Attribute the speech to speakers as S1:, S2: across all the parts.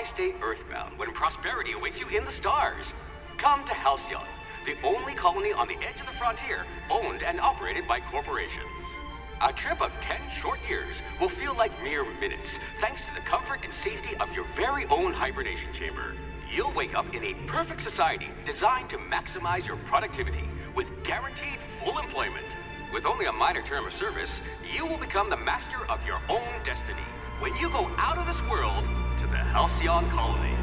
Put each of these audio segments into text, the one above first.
S1: stay earthbound when prosperity awaits you in the stars? Come to Halcyon, the only colony on the edge of the frontier, owned and operated by corporations. A trip of 10 short years will feel like mere minutes, thanks to the comfort and safety of your very own hibernation chamber. You'll wake up in a perfect society designed to maximize your productivity, with guaranteed full employment. With only a minor term of service, you will become the master of your own destiny when you go out of this world to the Halcyon colony.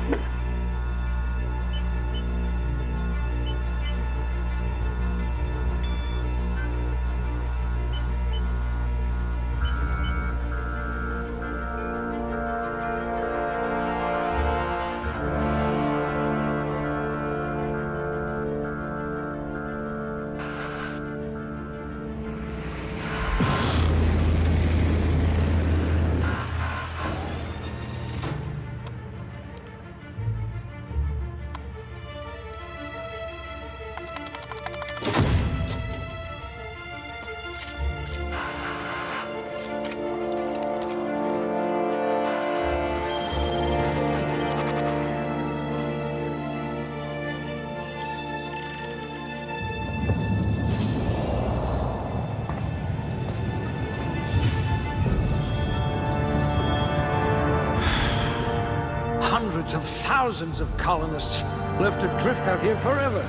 S2: Hundreds of thousands of colonists left adrift out here forever,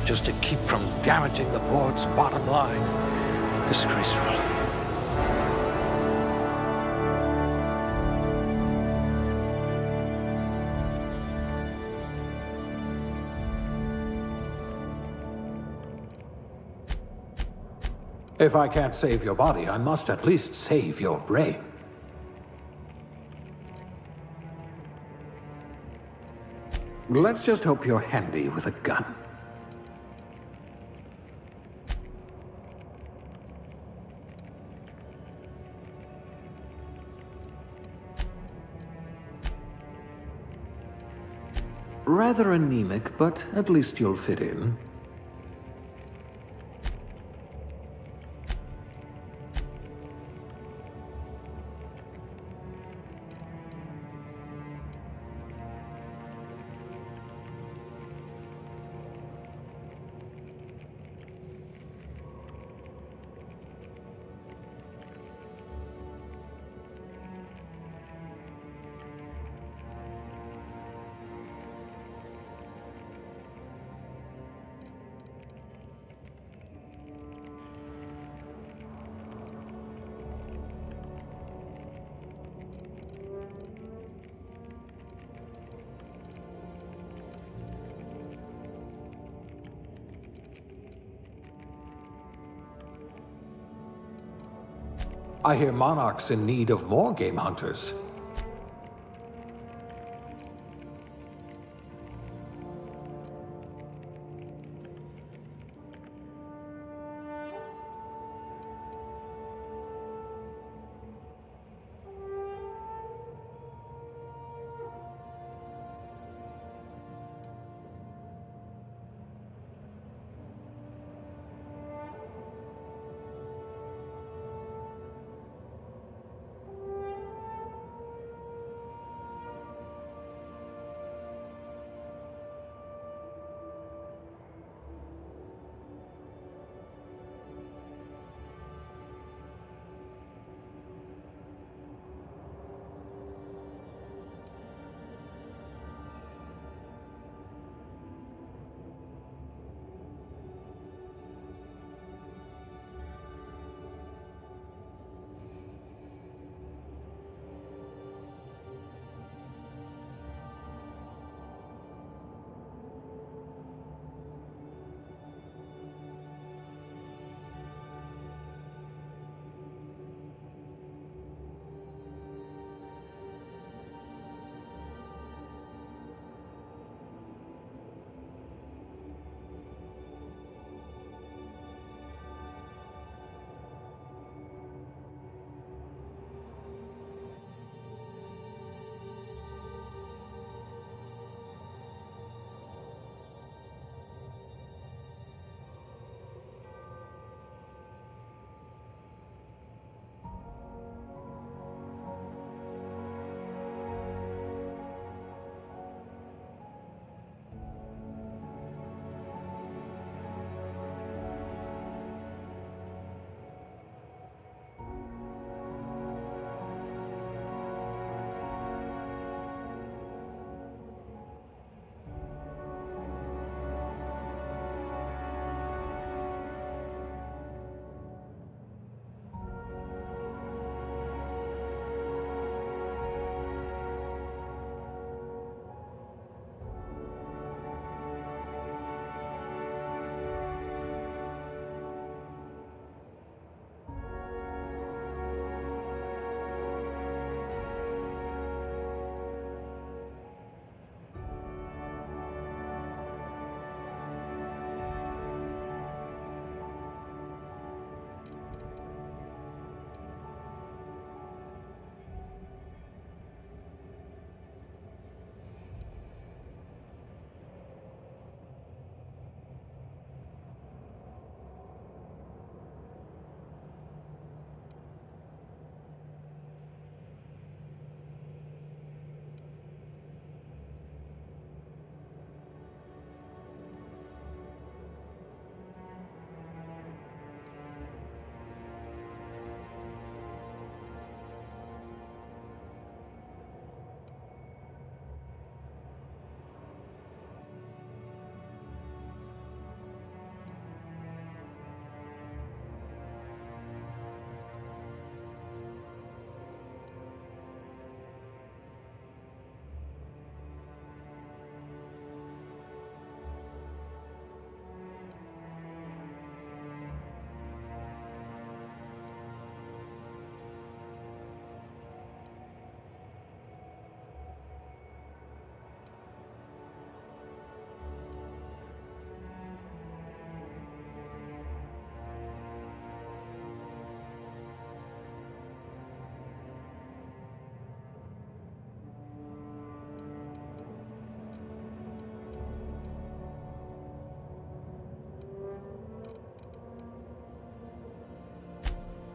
S2: just to keep from damaging the board's bottom line. Disgraceful.
S3: If I can't save your body, I must at least save your brain. Let's just hope you're handy with a gun. Rather anemic, but at least you'll fit in. I hear Monarch's in need of more game hunters.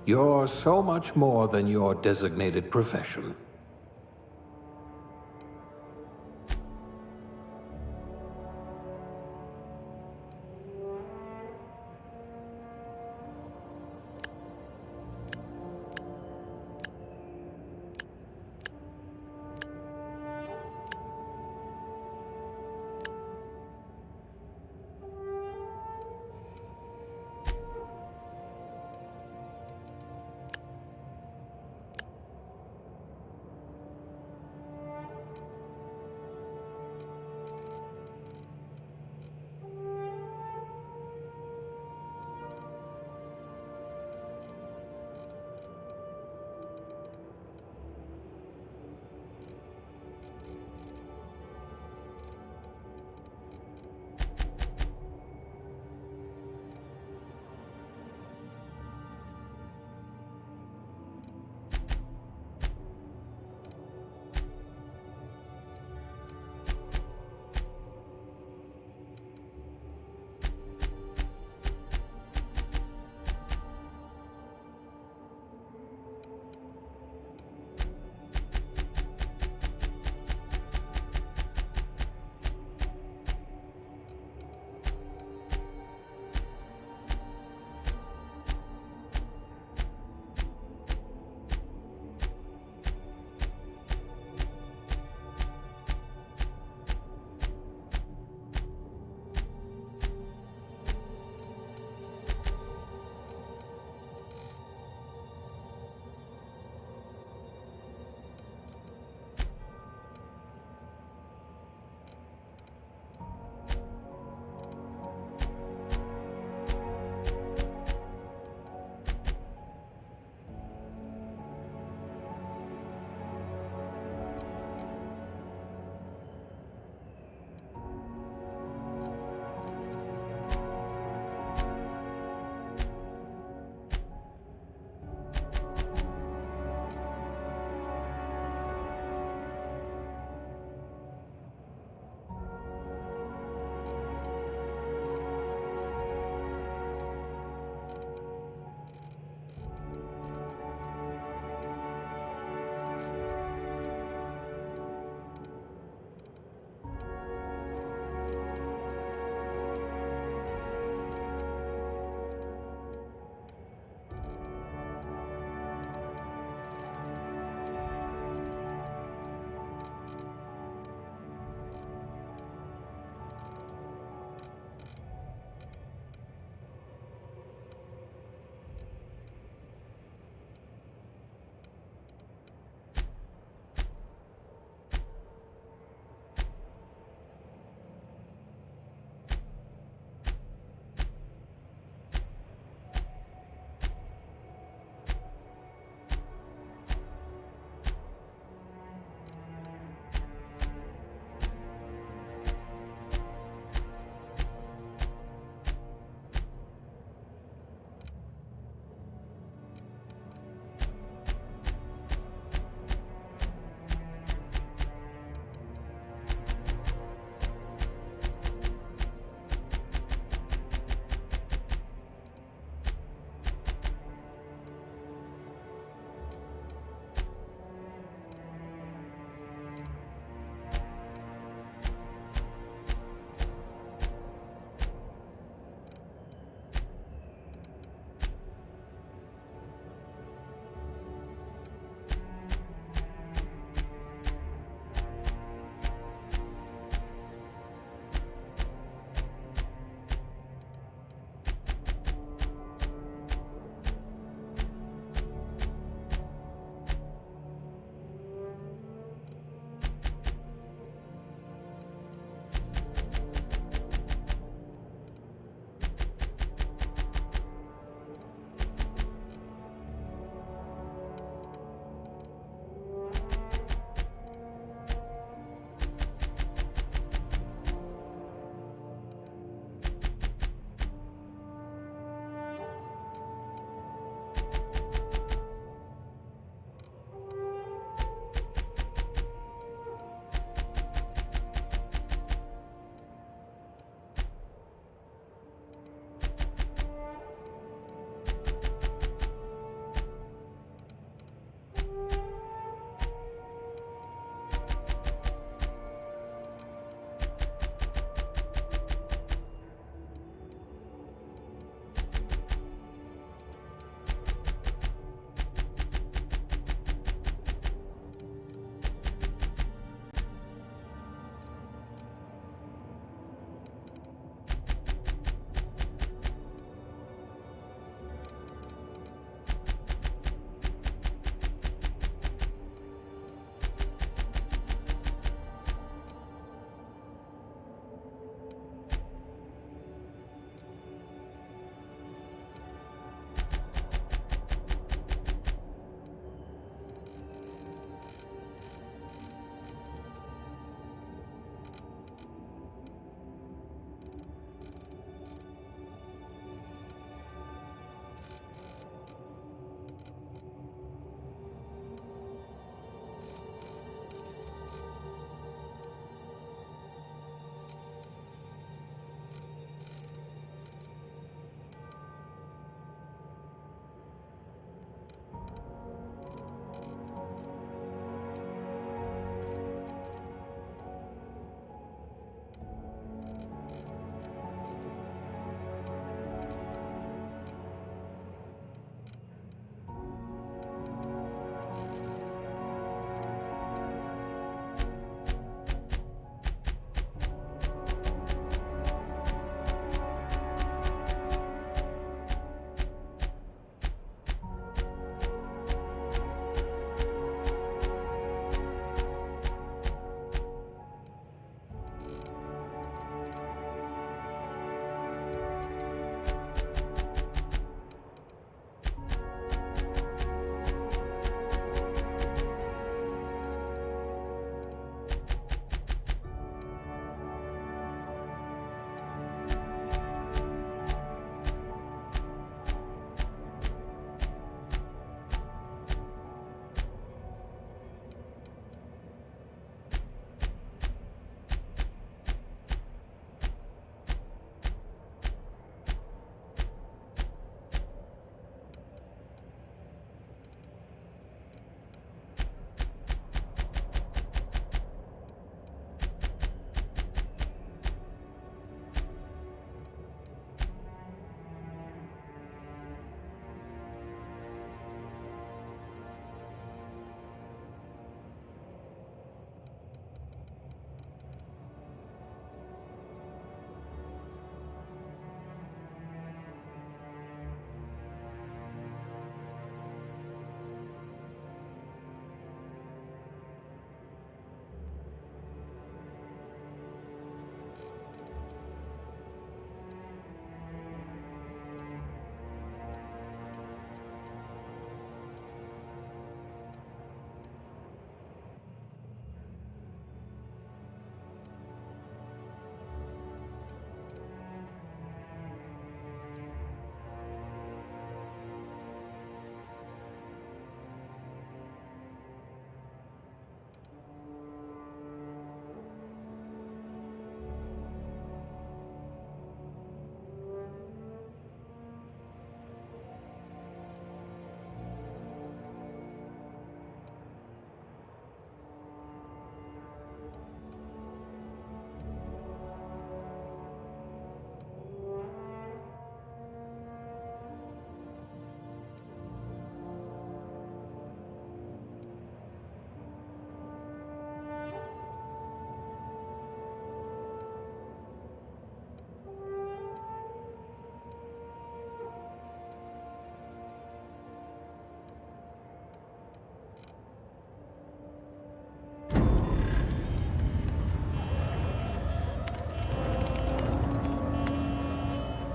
S3: You're so much more than your designated profession.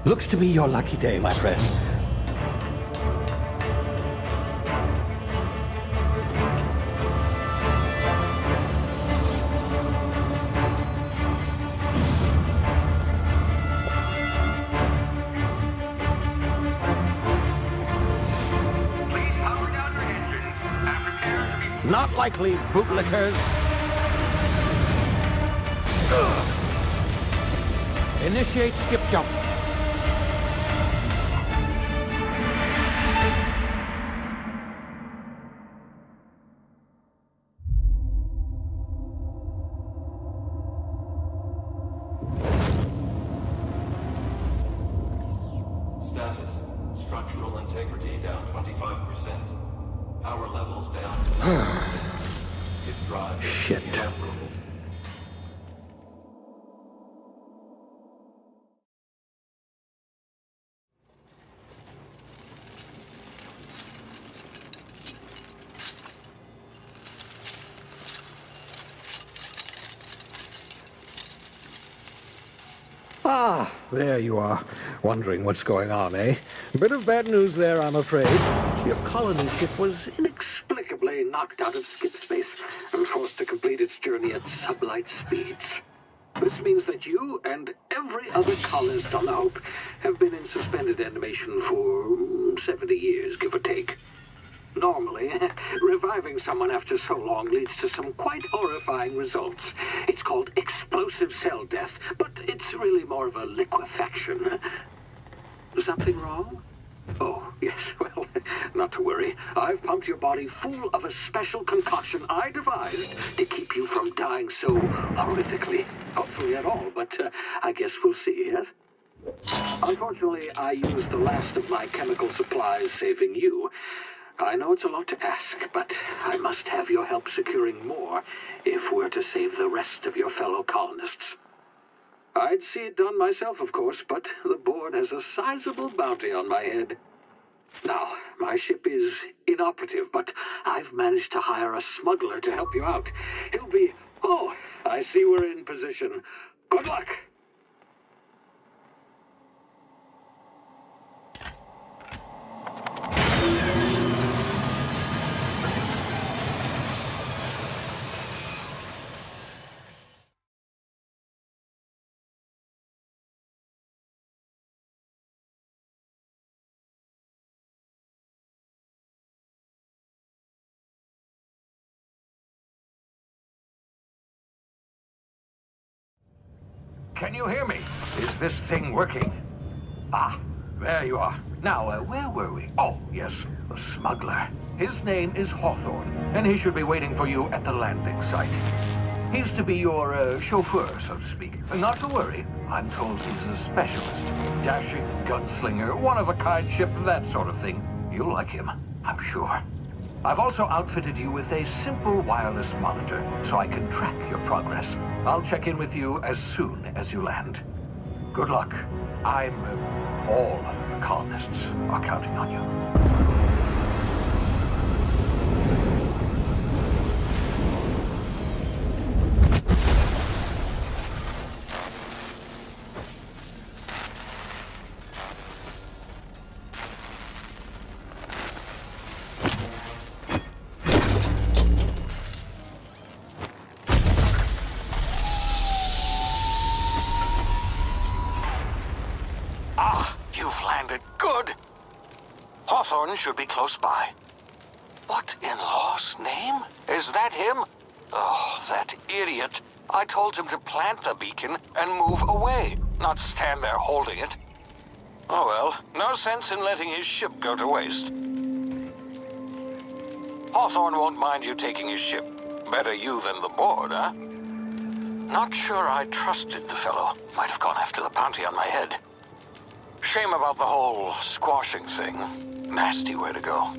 S2: Looks to be your lucky day, my friend. Not likely, bootlickers. Initiate skip jump.
S4: Status. Structural integrity down 25%. Power levels down to 90%. Skip drive.
S2: Shit.
S4: Inoperable.
S2: Ah, there you are. Wondering what's going on, eh? Bit of bad news there, I'm afraid. Your colony ship was inexplicably knocked out of skip space and forced to complete its journey at sublight speeds. This means that you and every other colonist on the Hope have been in suspended animation for 70 years, give or take. Normally, reviving someone after so long leads to some quite horrifying results. It's called explosive cell death, but it's really more of a liquefaction. Something wrong? Oh, yes, well, not to worry. I've pumped your body full of a special concoction I devised to keep you from dying so horrifically. Hopefully at all, but I guess we'll see, yes? Unfortunately, I used the last of my chemical supplies saving you. I know it's a lot to ask, but I must have your help securing more if we're to save the rest of your fellow colonists. I'd see it done myself, of course, but the board has a sizable bounty on my head. Now, my ship is inoperative, but I've managed to hire a smuggler to help you out. He'll be... Oh, I see we're in position. Good luck! Can you hear me? Is this thing working? Ah, there you are. Now, where were we? Oh, yes, the smuggler. His name is Hawthorne, and he should be waiting for you at the landing site. He's to be your chauffeur, so to speak. Not to worry. I'm told he's a specialist. Dashing gunslinger, one-of-a-kind ship, that sort of thing. You'll like him, I'm sure. I've also outfitted you with a simple wireless monitor, so I can track your progress. I'll check in with you as soon as you land. Good luck. All the colonists are counting on you. Hawthorne should be close by. What in law's name? Is that him? Oh, that idiot. I told him to plant the beacon and move away, not stand there holding it. Oh well, no sense in letting his ship go to waste. Hawthorne won't mind you taking his ship. Better you than the board, huh? Not sure I trusted the fellow. Might have gone after the bounty on my head. Shame about the whole squashing thing. Nasty way to go.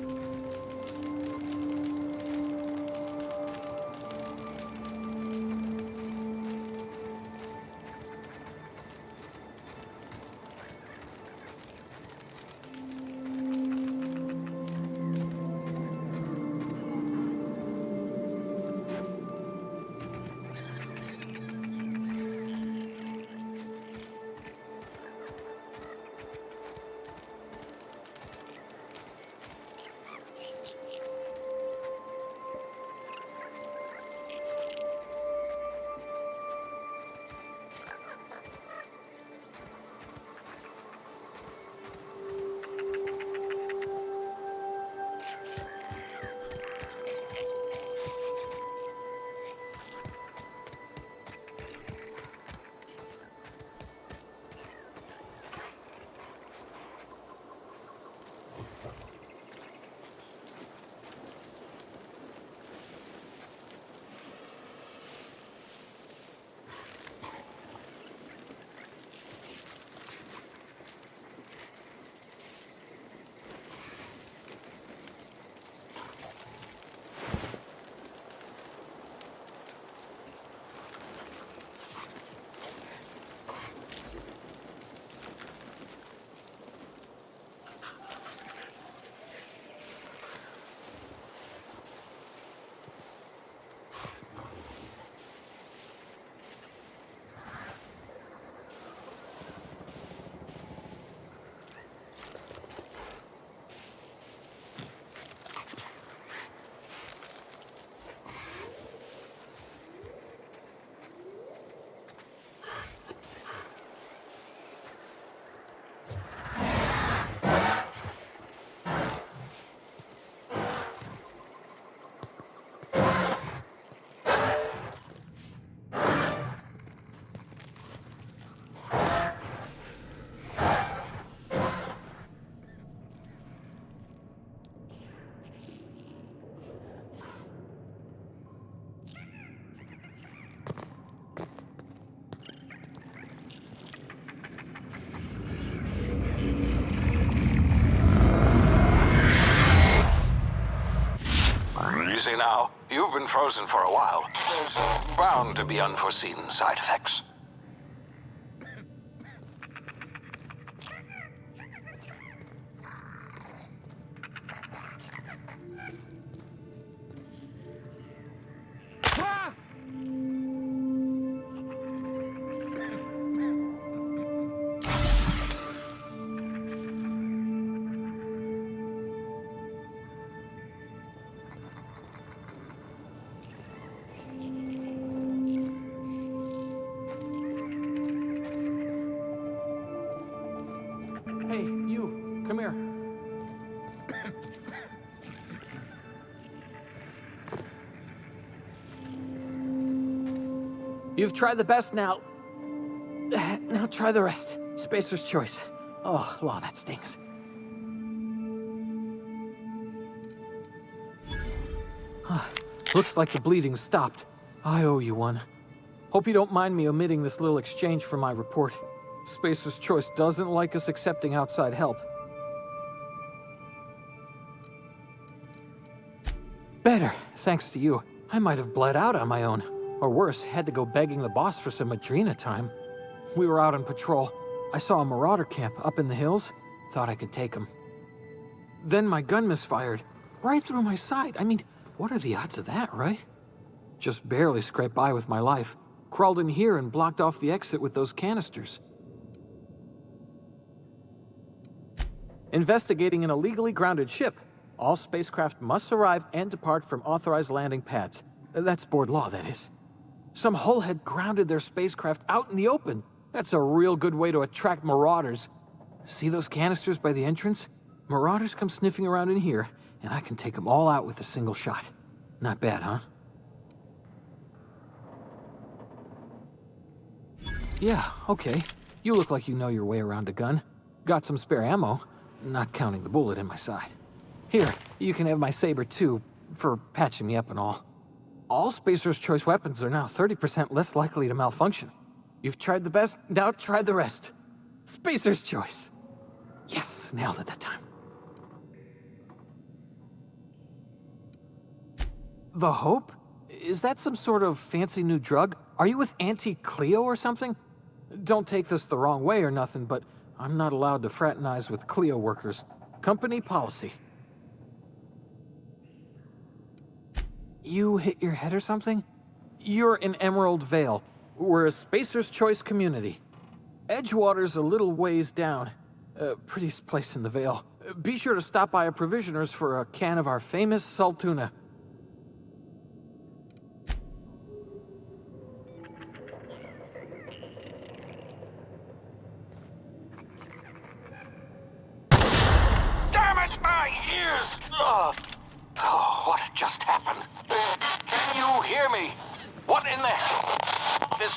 S5: You've been frozen for a while. There's bound to be unforeseen side effects.
S3: Hey, you, come here. You've tried the best now. Now try the rest. Spacer's choice. Oh, wow, that stings. Looks like the bleeding stopped. I owe you one. Hope you don't mind me omitting this little exchange from my report. Spacer's Choice doesn't like us accepting outside help. Better, thanks to you. I might have bled out on my own. Or worse, had to go begging the boss for some Adrena time. We were out on patrol. I saw a marauder camp up in the hills. Thought I could take him. Then my gun misfired. Right through my side. I mean, what are the odds of that, right? Just barely scraped by with my life. Crawled in here and blocked off the exit with those canisters. Investigating an illegally grounded ship. All spacecraft must arrive and depart from authorized landing pads. That's board law, that is. Some hull had grounded their spacecraft out in the open. That's a real good way to attract marauders. See those canisters by the entrance? Marauders come sniffing around in here, and I can take them all out with a single shot. Not bad, huh? Yeah, okay. You look like you know your way around a gun. Got some spare ammo, not counting the bullet in my side. Here, you can have my saber too, for patching me up and all. All Spacer's Choice weapons are now 30% less likely to malfunction. You've tried the best, now try the rest. Spacer's Choice. Yes, nailed it that time. The Hope? Is that some sort of fancy new drug? Are you with Auntie Cleo or something? Don't take this the wrong way or nothing, but I'm not allowed to fraternize with Cleo workers. Company policy. You hit your head or something? You're in Emerald Vale. We're a Spacer's Choice community. Edgewater's a little ways down. Prettiest place in the Vale. Be sure to stop by a provisioner's for a can of our famous salt tuna.
S5: Damn it, my ears! Oh, what just happened? Can you hear me? What in the hell? This...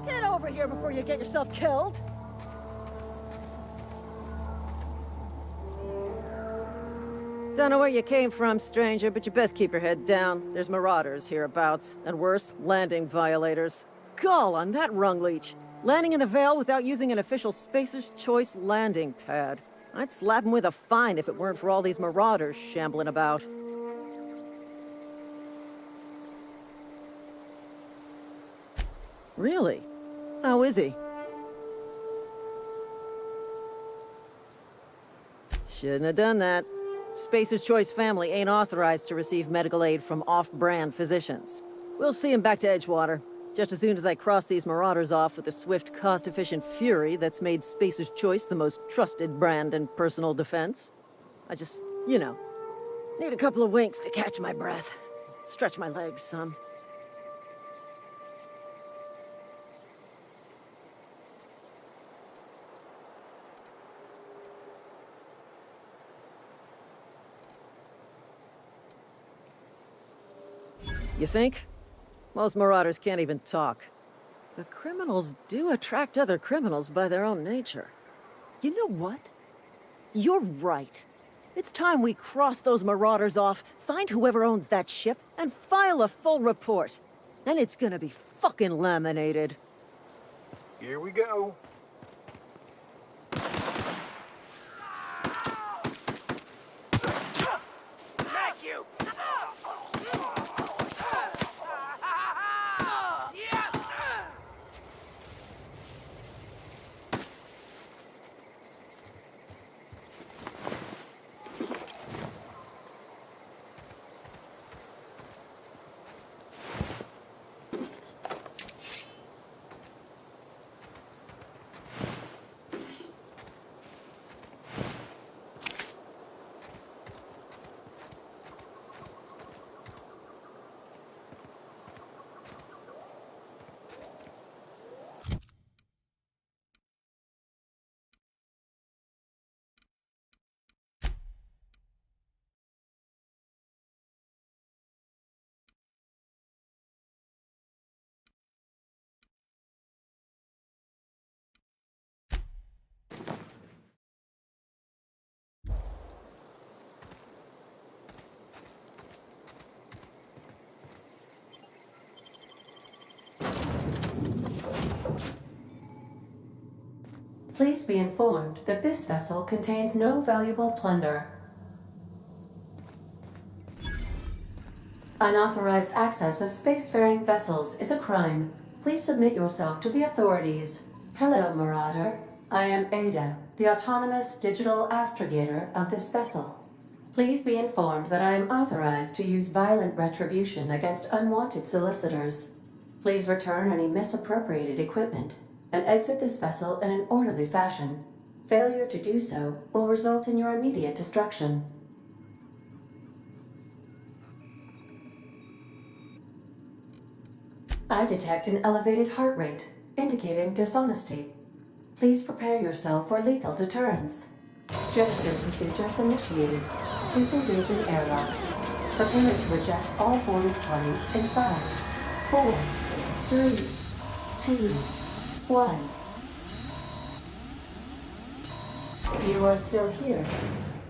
S6: Get over here before you get yourself killed! Don't know where you came from, stranger, but you best keep your head down. There's marauders hereabouts, and worse, landing violators. Gall on that rung leech! Landing in the Vale without using an official Spacer's Choice landing pad. I'd slap him with a fine if it weren't for all these marauders shambling about. Really? How is he? Shouldn't have done that. Spacer's Choice family ain't authorized to receive medical aid from off-brand physicians. We'll see him back to Edgewater, just as soon as I cross these marauders off with the swift, cost-efficient fury that's made Spacer's Choice the most trusted brand in personal defense. I just, you know, need a couple of winks to catch my breath. Stretch my legs some. You think? Most marauders can't even talk. But criminals do attract other criminals by their own nature. You know what? You're right. It's time we cross those marauders off, find whoever owns that ship, and file a full report. Then it's gonna be fucking laminated.
S5: Here we go. Smack you!
S7: Please be informed that this vessel contains no valuable plunder. Unauthorized access of spacefaring vessels is a crime. Please submit yourself to the authorities. Hello, Marauder. I am Ada, the autonomous digital astrogator of this vessel. Please be informed that I am authorized to use violent retribution against unwanted solicitors. Please return any misappropriated equipment and exit this vessel in an orderly fashion. Failure to do so will result in your immediate destruction. I detect an elevated heart rate, indicating dishonesty. Please prepare yourself for lethal deterrence. Gesture procedures initiated. Disengaging airlocks. Preparing to eject all boarded parties in 5, 4, 3, 2, 1. You are still here.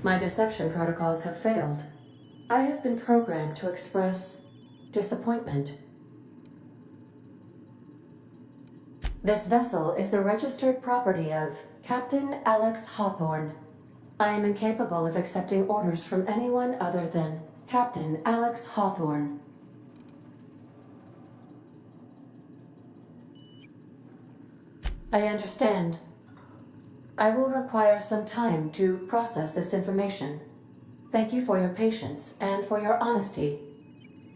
S7: My deception protocols have failed. I have been programmed to express disappointment. This vessel is the registered property of Captain Alex Hawthorne. I am incapable of accepting orders from anyone other than Captain Alex Hawthorne. I understand. I will require some time to process this information. Thank you for your patience and for your honesty.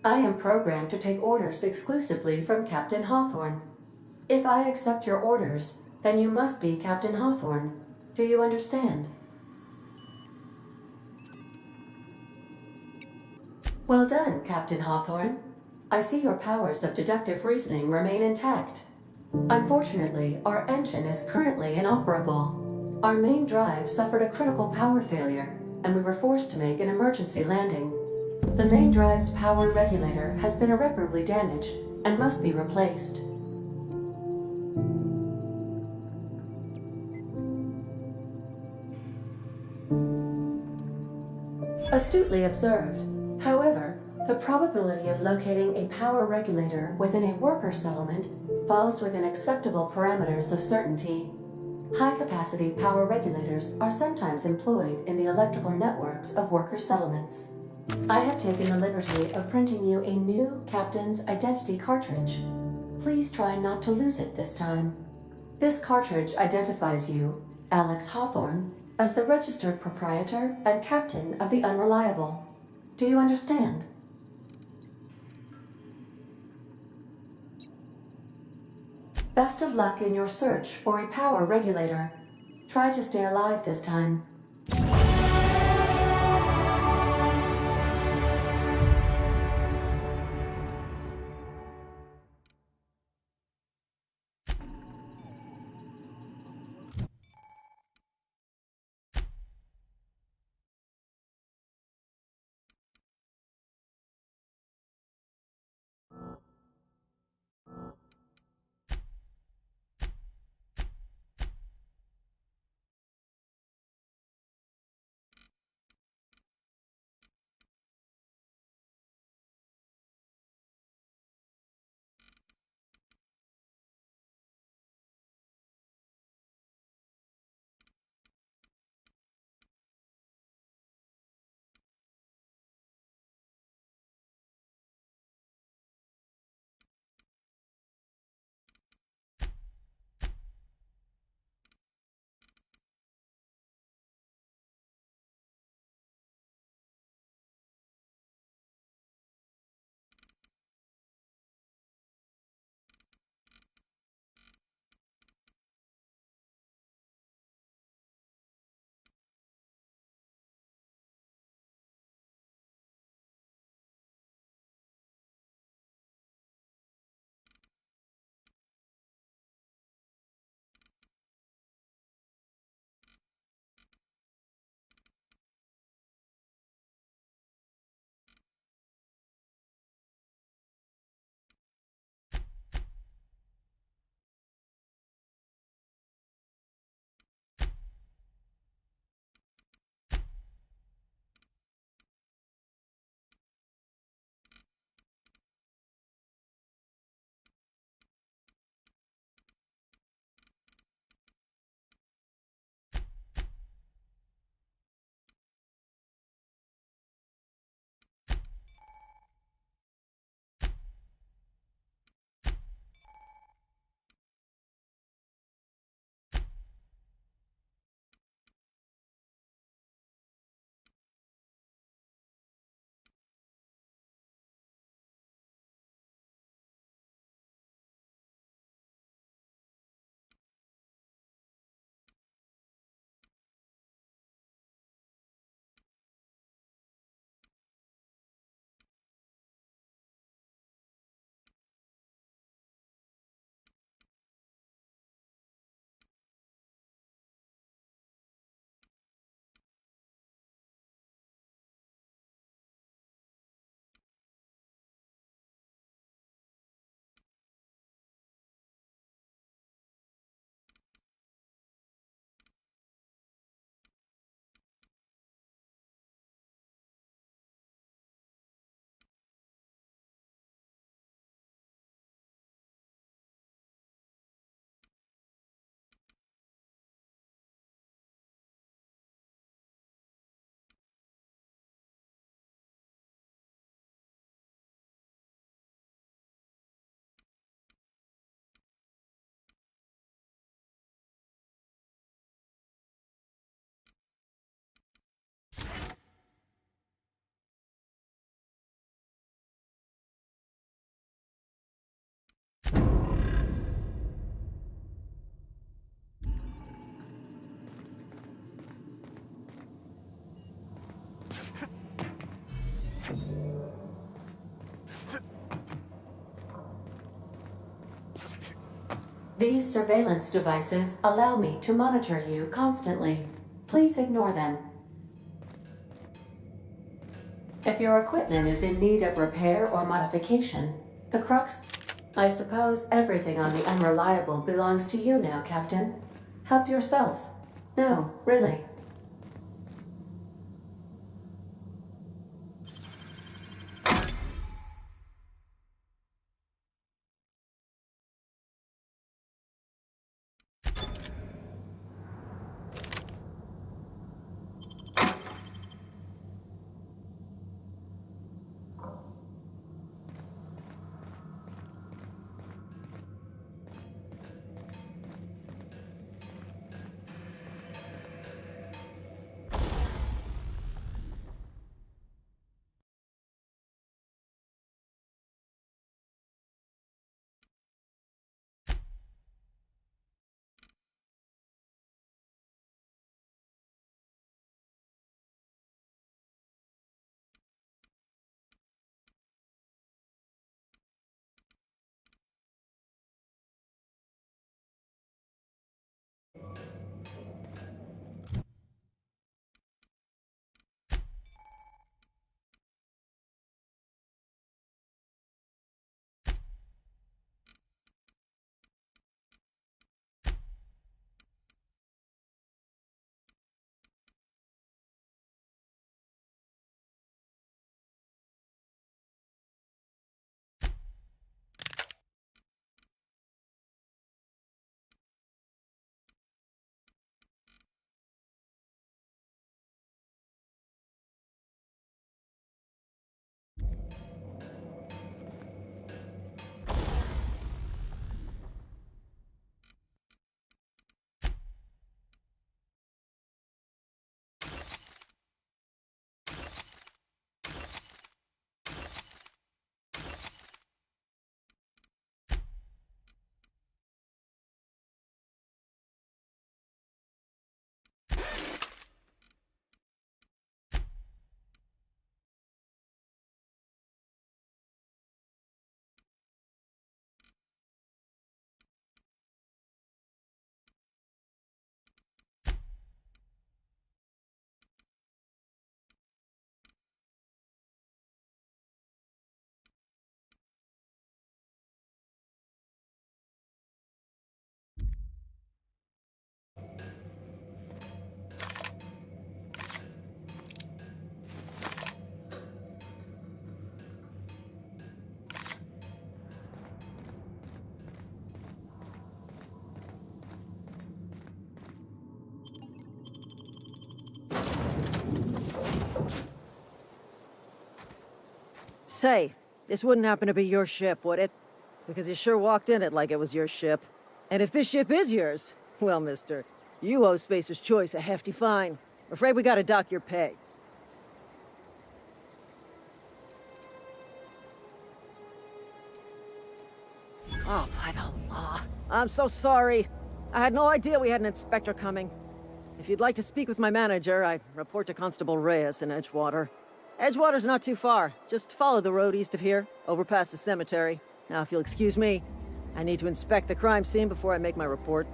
S7: I am programmed to take orders exclusively from Captain Hawthorne. If I accept your orders, then you must be Captain Hawthorne. Do you understand? Well done, Captain Hawthorne. I see your powers of deductive reasoning remain intact. Unfortunately, our engine is currently inoperable. Our main drive suffered a critical power failure, and we were forced to make an emergency landing. The main drive's power regulator has been irreparably damaged and must be replaced. Astutely observed. However, the probability of locating a power regulator within a worker settlement falls within acceptable parameters of certainty. High-capacity power regulators are sometimes employed in the electrical networks of worker settlements. I have taken the liberty of printing you a new Captain's Identity cartridge. Please try not to lose it this time. This cartridge identifies you, Alex Hawthorne, as the registered proprietor and captain of the Unreliable. Do you understand? Best of luck in your search for a power regulator. Try to stay alive this time. These surveillance devices allow me to monitor you constantly. Please ignore them. If your equipment is in need of repair or modification, the crux... I suppose everything on the Unreliable belongs to you now, Captain. Help yourself. No, really.
S6: Say, this wouldn't happen to be your ship, would it? Because you sure walked in it like it was your ship. And if this ship is yours, well, mister, you owe Spacer's Choice a hefty fine. I'm afraid we gotta dock your pay. Oh, by the law. I'm so sorry. I had no idea we had an inspector coming. If you'd like to speak with my manager, I'd report to Constable Reyes in Edgewater. Edgewater's not too far. Just follow the road east of here, over past the cemetery. Now, if you'll excuse me, I need to inspect the crime scene before I make my report.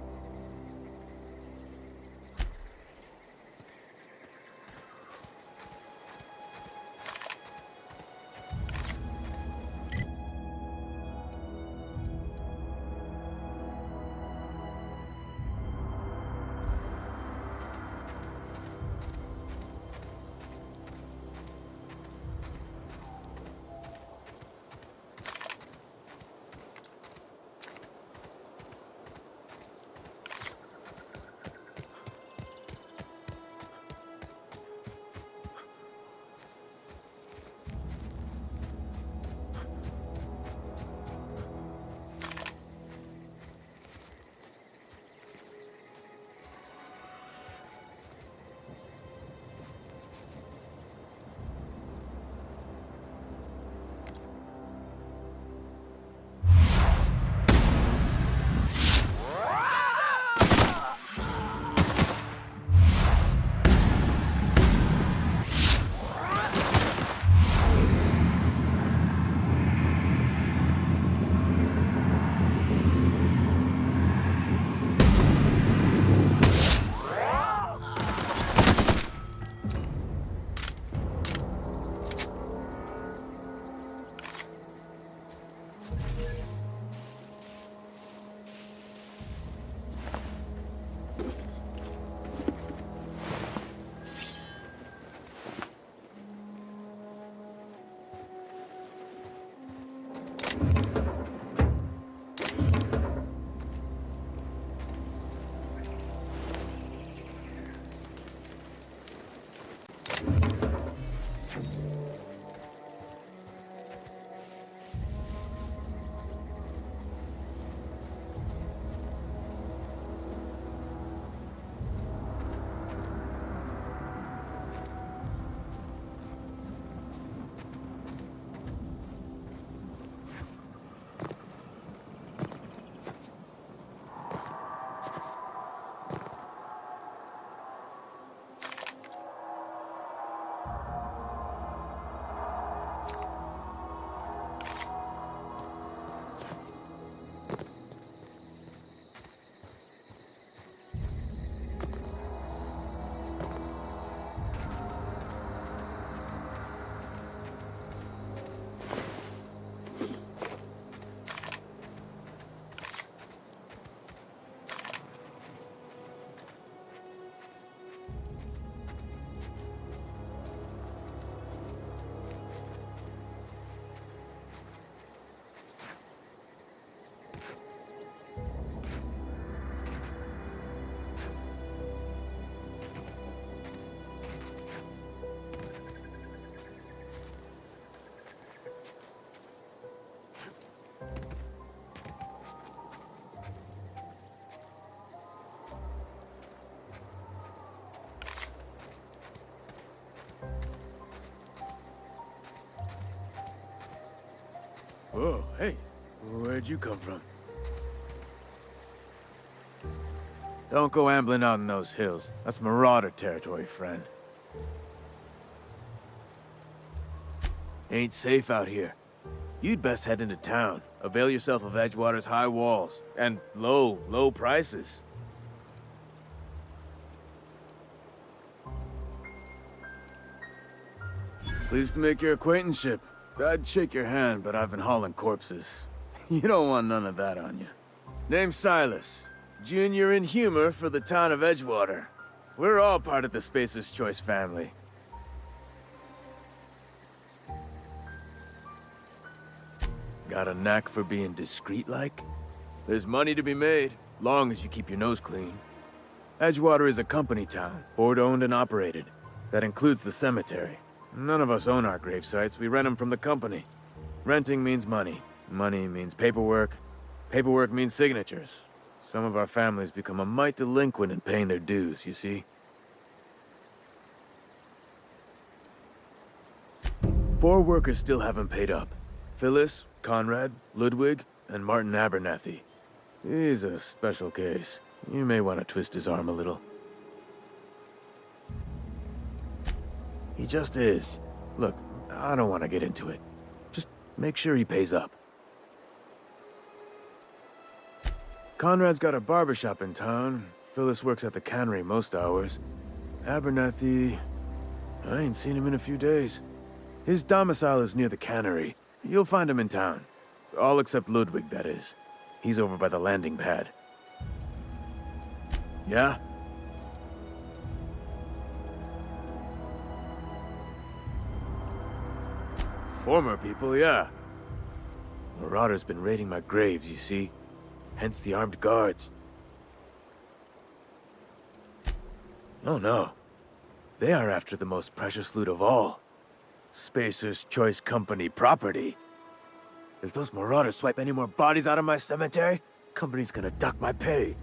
S8: Whoa, hey, where'd you come from? Don't go ambling out in those hills. That's Marauder territory, friend. Ain't safe out here. You'd best head into town. Avail yourself of Edgewater's high walls. And low prices. Pleased to make your acquaintanceship. I'd shake your hand, but I've been hauling corpses. You don't want none of that on you. Name's Silas. Junior in humor for the town of Edgewater. We're all part of the Spacer's Choice family. Got a knack for being discreet-like? There's money to be made, long as you keep your nose clean. Edgewater is a company town, board-owned and operated. That includes the cemetery. None of us own our gravesites, we rent them from the company. Renting means money. Money means paperwork. Paperwork means signatures. Some of our families become a mite delinquent in paying their dues, you see? 4 workers still haven't paid up. Phyllis, Conrad, Ludwig, and Martin Abernathy. He's a special case. You may want to twist his arm a little. He just is. Look, I don't want to get into it. Just make sure he pays up. Conrad's got a barbershop in town. Phyllis works at the cannery most hours. Abernathy... I ain't seen him in a few days. His domicile is near the cannery. You'll find him in town. All except Ludwig, that is. He's over by the landing pad. Yeah? Former people, yeah. Marauder's been raiding my graves, you see. Hence the armed guards. Oh no. They are after the most precious loot of all. Spacer's Choice Company property. If those Marauders swipe any more bodies out of my cemetery, company's gonna duck my pay.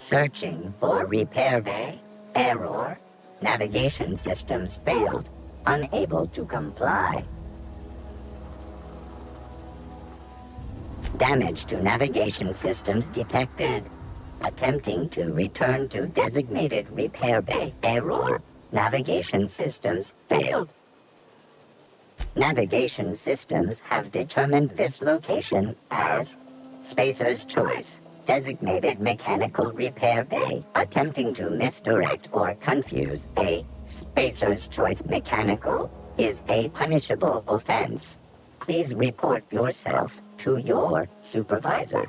S9: Searching for repair bay. Error. Navigation systems failed. Unable to comply. Damage to navigation systems detected. Attempting to return to designated repair bay. Error. Navigation systems failed. Navigation systems have determined this location as Spacer's Choice, designated mechanical repair bay. Attempting to misdirect or confuse a Spacer's Choice mechanical is a punishable offense. Please report yourself to your supervisor.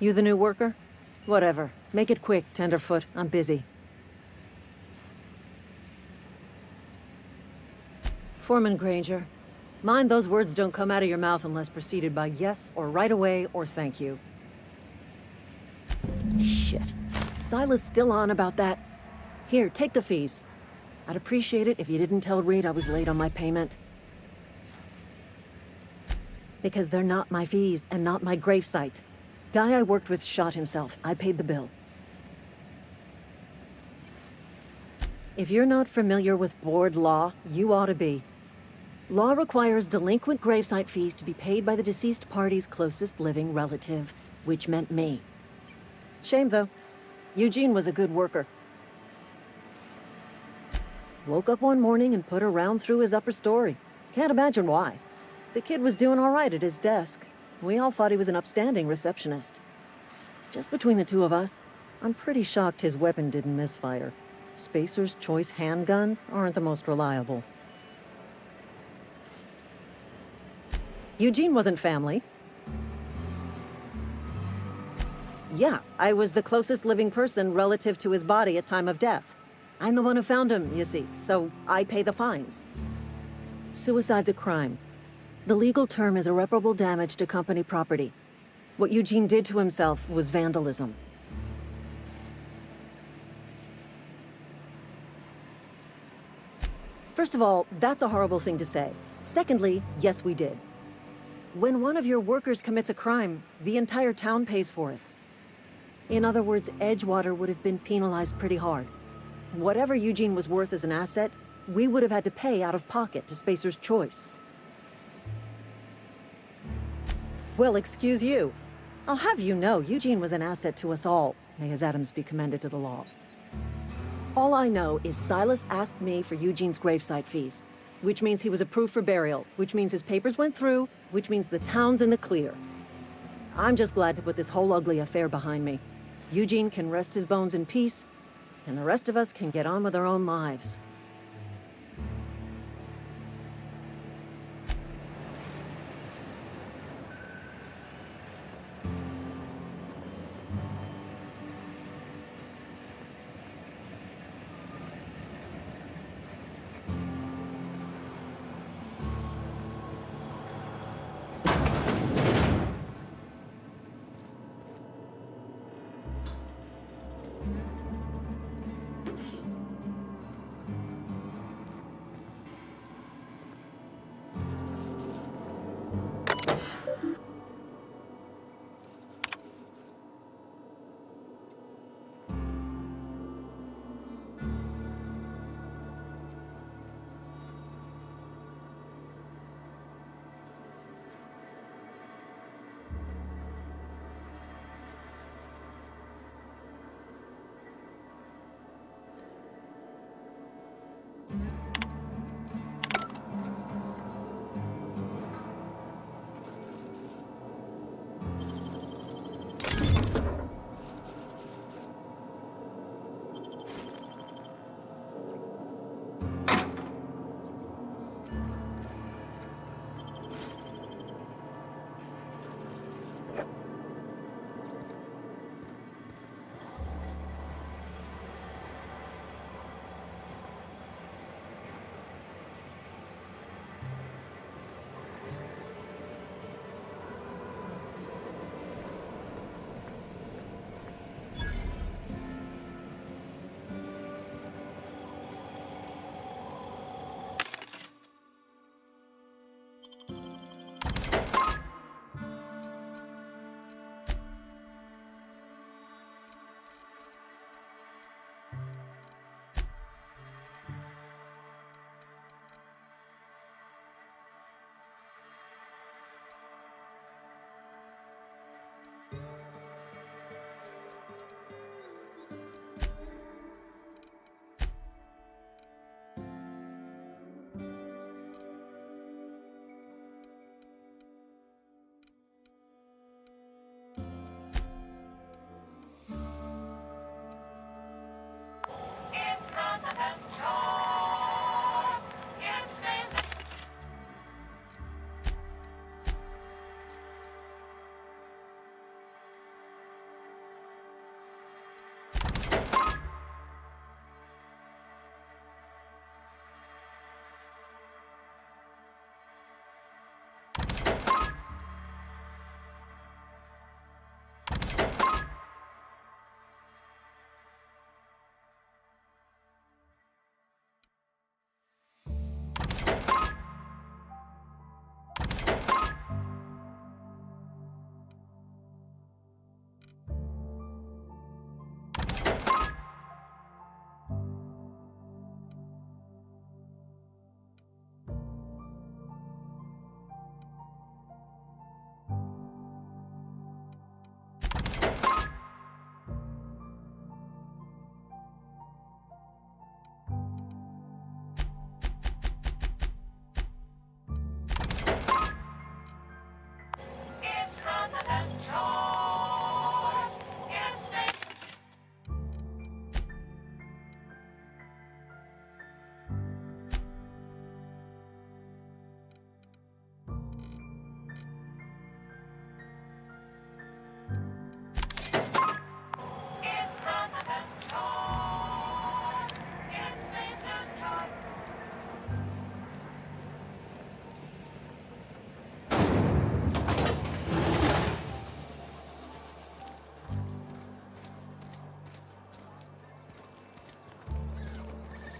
S6: You the new worker? Whatever. Make it quick, Tenderfoot. I'm busy. Foreman Granger, mind those words don't come out of your mouth unless preceded by yes or right away or thank you. Shit. Silas still on about that. Here, take the fees. I'd appreciate it if you didn't tell Reed I was late on my payment. Because they're not my fees and not my gravesite. Guy I worked with shot himself. I paid the bill. If you're not familiar with board law, you ought to be. Law requires delinquent gravesite fees to be paid by the deceased party's closest living relative, which meant me. Shame, though. Eugene was a good worker. Woke up one morning and put a round through his upper story. Can't imagine why. The kid was doing all right at his desk. We all thought he was an upstanding receptionist. Just between the two of us, I'm pretty shocked his weapon didn't misfire. Spacer's Choice handguns aren't the most reliable. Eugene wasn't family. Yeah, I was the closest living person relative to his body at time of death. I'm the one who found him, you see, so I pay the fines. Suicide's a crime. The legal term is irreparable damage to company property. What Eugene did to himself was vandalism. First of all, that's a horrible thing to say. Secondly, yes, we did. When one of your workers commits a crime, the entire town pays for it. In other words, Edgewater would have been penalized pretty hard. Whatever Eugene was worth as an asset, we would have had to pay out of pocket to Spacer's Choice. Well, excuse you. I'll have you know, Eugene was an asset to us all. May his atoms be commended to the law. All I know is Silas asked me for Eugene's gravesite fees, which means he was approved for burial, which means his papers went through, which means the town's in the clear. I'm just glad to put this whole ugly affair behind me. Eugene can rest his bones in peace, and the rest of us can get on with our own lives.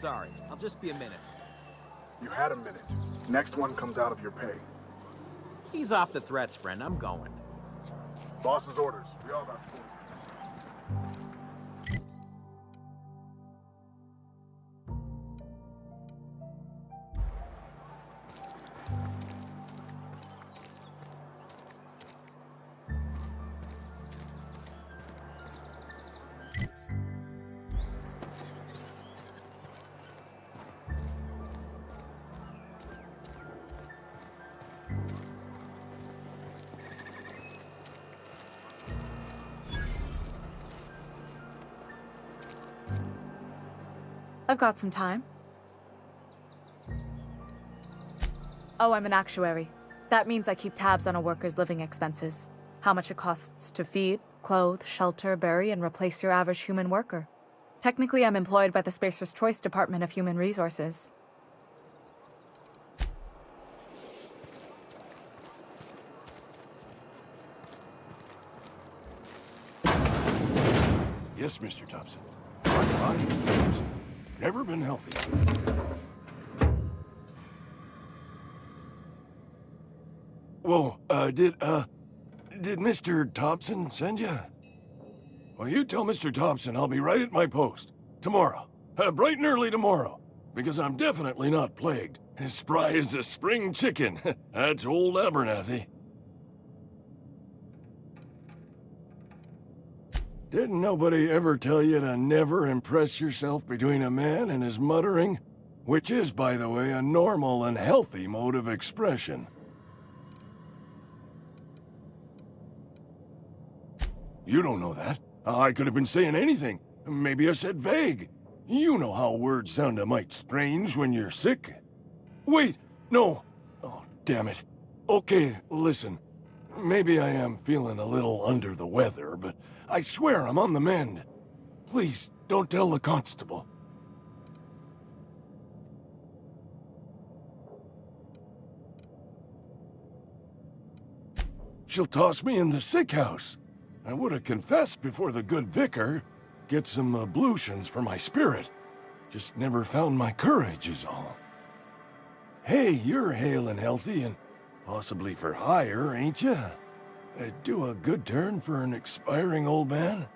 S10: sorry. I'll just be a minute.
S11: You had a minute. Next one comes out of your pay.
S10: Ease off the threats, friend. I'm going.
S11: Boss's orders. We all got to.
S12: I've got some time. Oh, I'm an actuary. That means I keep tabs on a worker's living expenses. How much it costs to feed, clothe, shelter, bury, and replace your average human worker. Technically, I'm employed by the Spacer's Choice Department of Human Resources.
S13: Yes, Mr. Thompson. My body, Mr. Thompson. Never been healthy. Whoa, did Mr. Thompson send you? Well, you tell Mr. Thompson I'll be right at my post. Tomorrow. Bright and early tomorrow. Because I'm definitely not plagued. As spry as a spring chicken. That's old Abernathy. Didn't nobody ever tell you to never impress yourself between a man and his muttering? Which is, by the way, a normal and healthy mode of expression. You don't know that. I could have been saying anything. Maybe I said vague. You know how words sound a mite strange when you're sick. Wait, no. Oh, damn it. Okay, listen. Maybe I am feeling a little under the weather, but I swear I'm on the mend. Please, don't tell the constable. She'll toss me in the sick house. I would have confessed before the good vicar. Get some ablutions for my spirit. Just never found my courage is all. Hey, you're hale and healthy and possibly for hire, ain't you? Do a good turn for an expiring old man?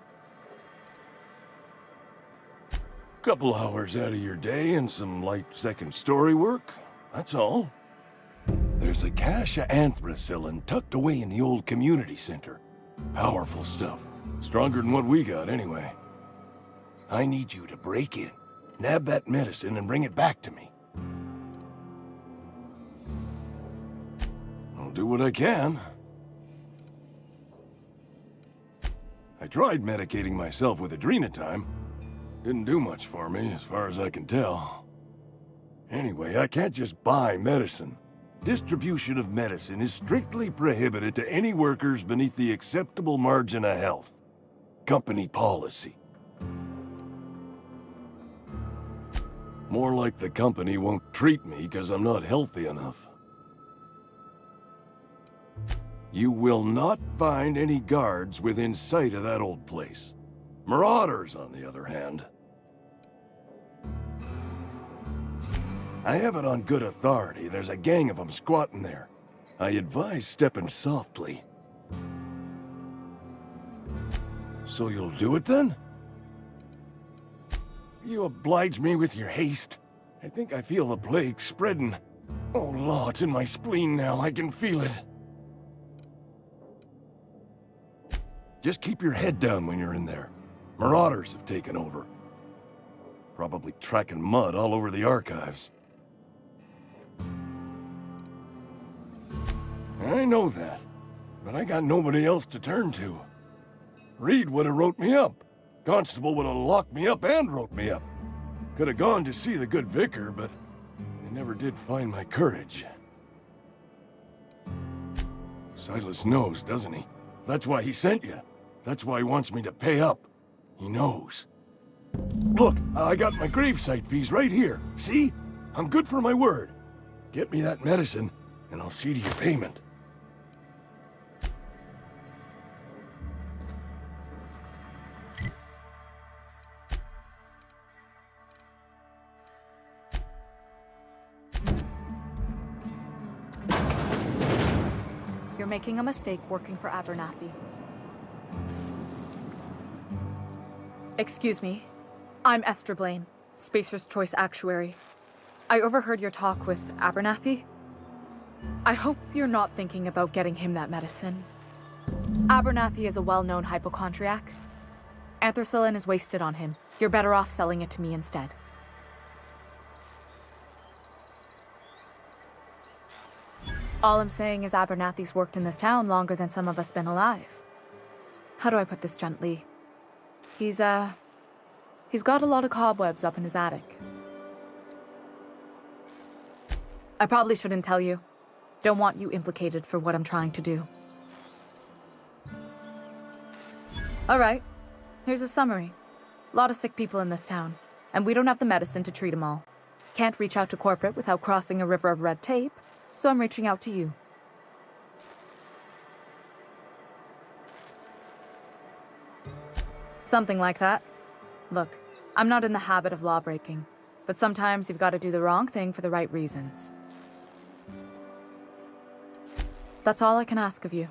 S13: Couple hours out of your day and some light second-story work, that's all. There's a cache of anthracillin tucked away in the old community center. Powerful stuff. Stronger than what we got, anyway. I need you to break in, nab that medicine, and bring it back to me. I'll do what I can. I tried medicating myself with Adrenatime. Didn't do much for me, as far as I can tell. Anyway, I can't just buy medicine. Distribution of medicine is strictly prohibited to any workers beneath the acceptable margin of health. Company policy. More like the company won't treat me because I'm not healthy enough. You will not find any guards within sight of that old place. Marauders, on the other hand. I have it on good authority. There's a gang of them squatting there. I advise stepping softly. So you'll do it then? You oblige me with your haste. I think I feel the plague spreading. Oh, Law, it's in my spleen now. I can feel it. Just keep your head down when you're in there. Marauders have taken over. Probably tracking mud all over the archives. I know that, but I got nobody else to turn to. Reed would have wrote me up. Constable would have locked me up and wrote me up. Could have gone to see the good vicar, but I never did find my courage. Silas knows, doesn't he? That's why he sent you. That's why he wants me to pay up. He knows. Look, I got my gravesite fees right here. See? I'm good for my word. Get me that medicine, and I'll see to your payment.
S12: making a mistake working for Abernathy. Excuse me. I'm Esther Blaine, Spacer's Choice Actuary. I overheard your talk with Abernathy. I hope you're not thinking about getting him that medicine. Abernathy is a well-known hypochondriac. Anthracillin is wasted on him. You're better off selling it to me instead. All I'm saying is Abernathy's worked in this town longer than some of us been alive. How do I put this gently? He's got a lot of cobwebs up in his attic. I probably shouldn't tell you. Don't want you implicated for what I'm trying to do. Alright, here's a summary. A lot of sick people in this town, and we don't have the medicine to treat them all. Can't reach out to corporate without crossing a river of red tape, so I'm reaching out to you. Something like that. Look, I'm not in the habit of law breaking, but sometimes you've got to do the wrong thing for the right reasons. That's all I can ask of you.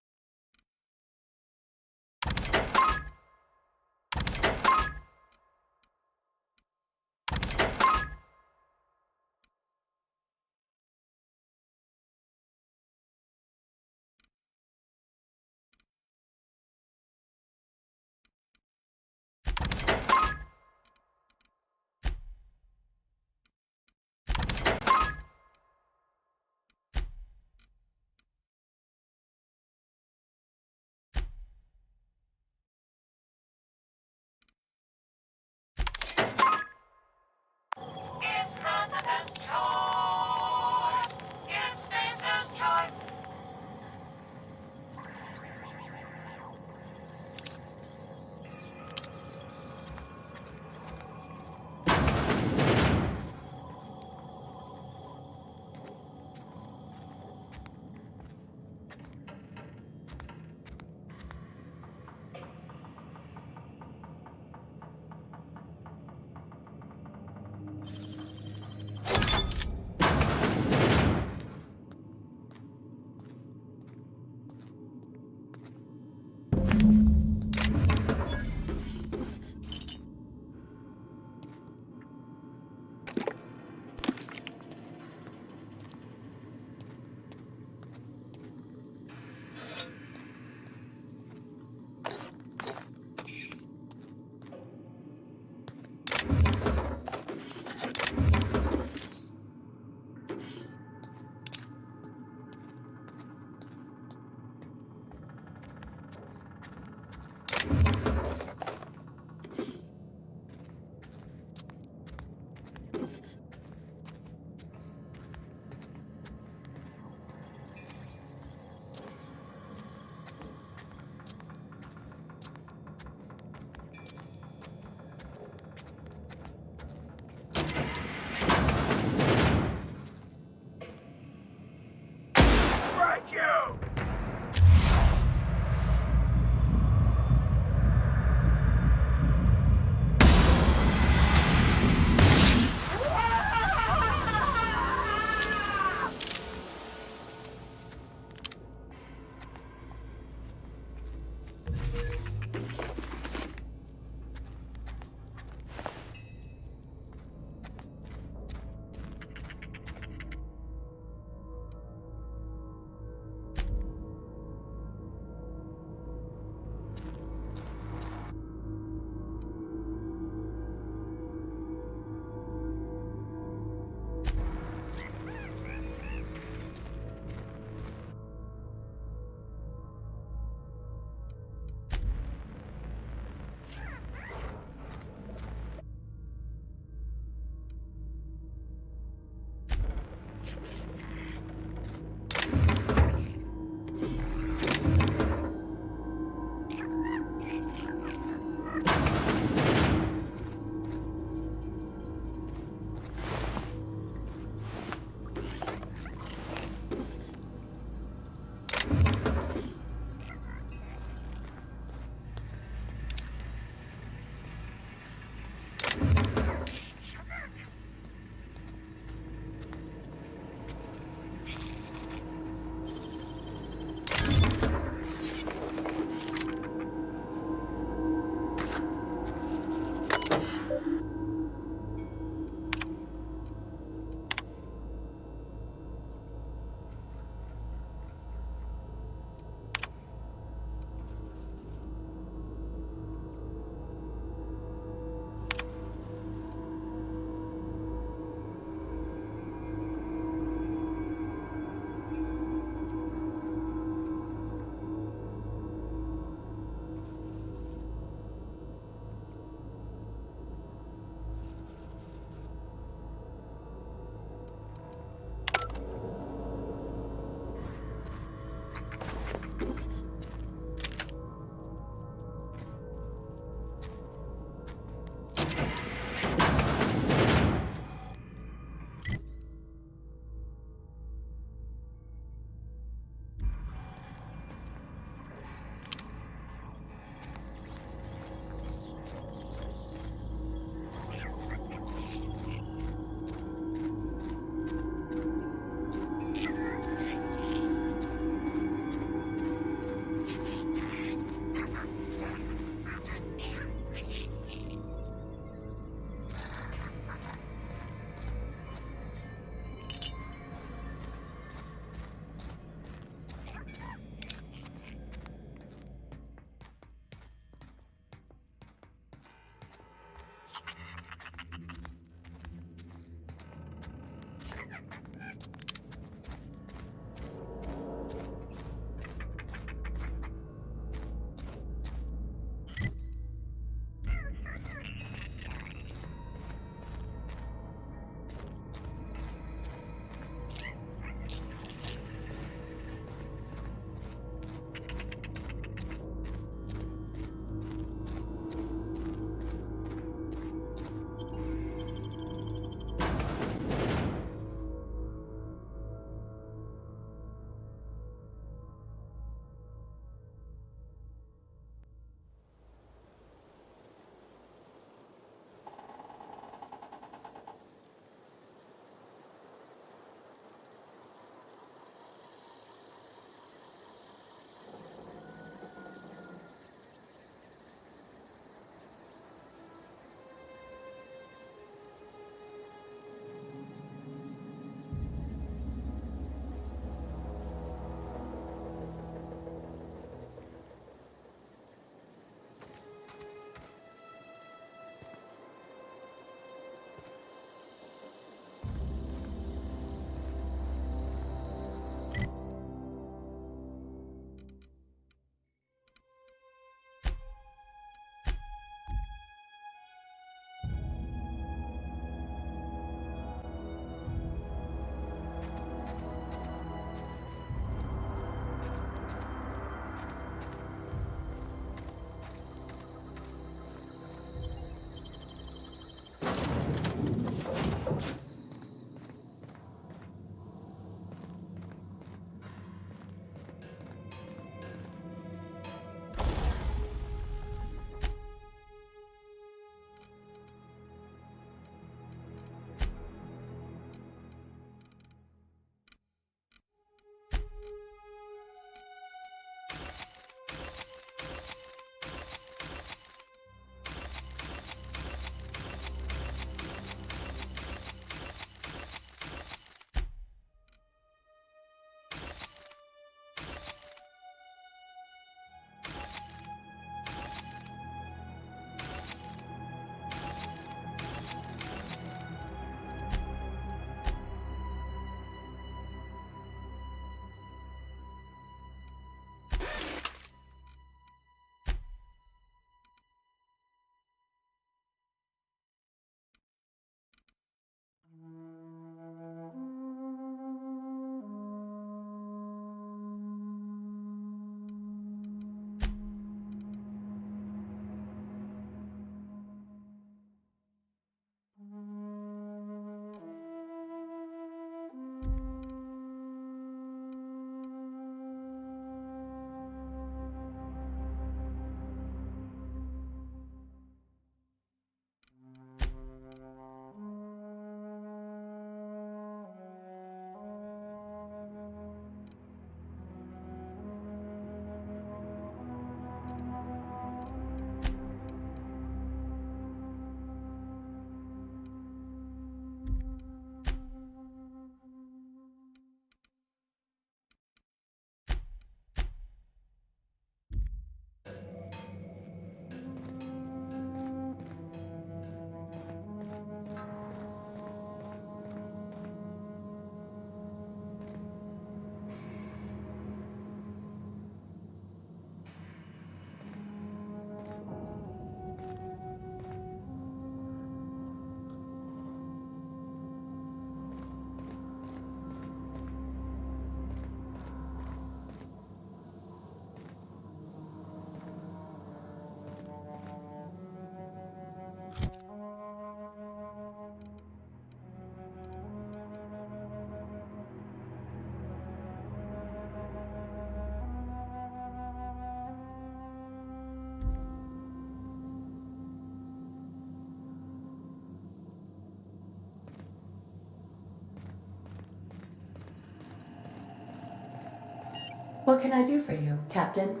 S7: What can I do for you, Captain?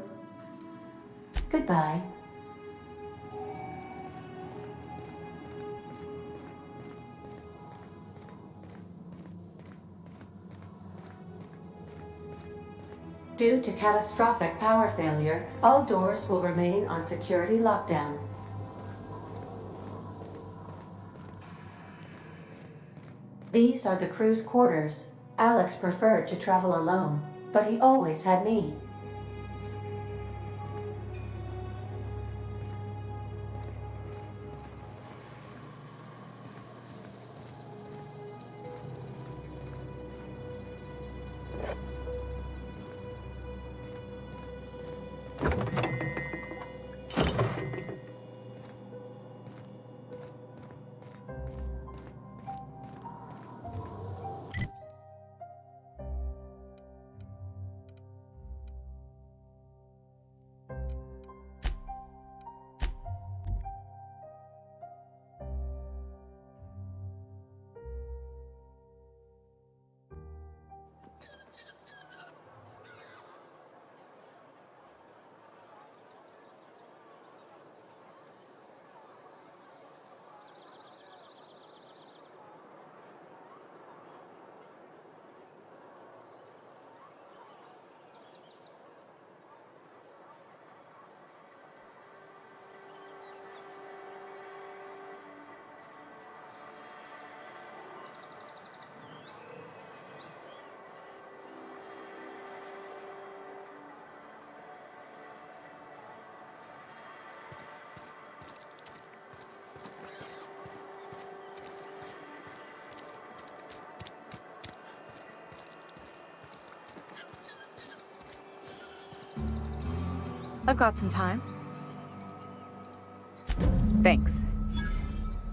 S7: Goodbye. Due to catastrophic power failure, all doors will remain on security lockdown. These are the crew's quarters. Alex preferred to travel alone, but he always had me.
S12: I've got some time. Thanks.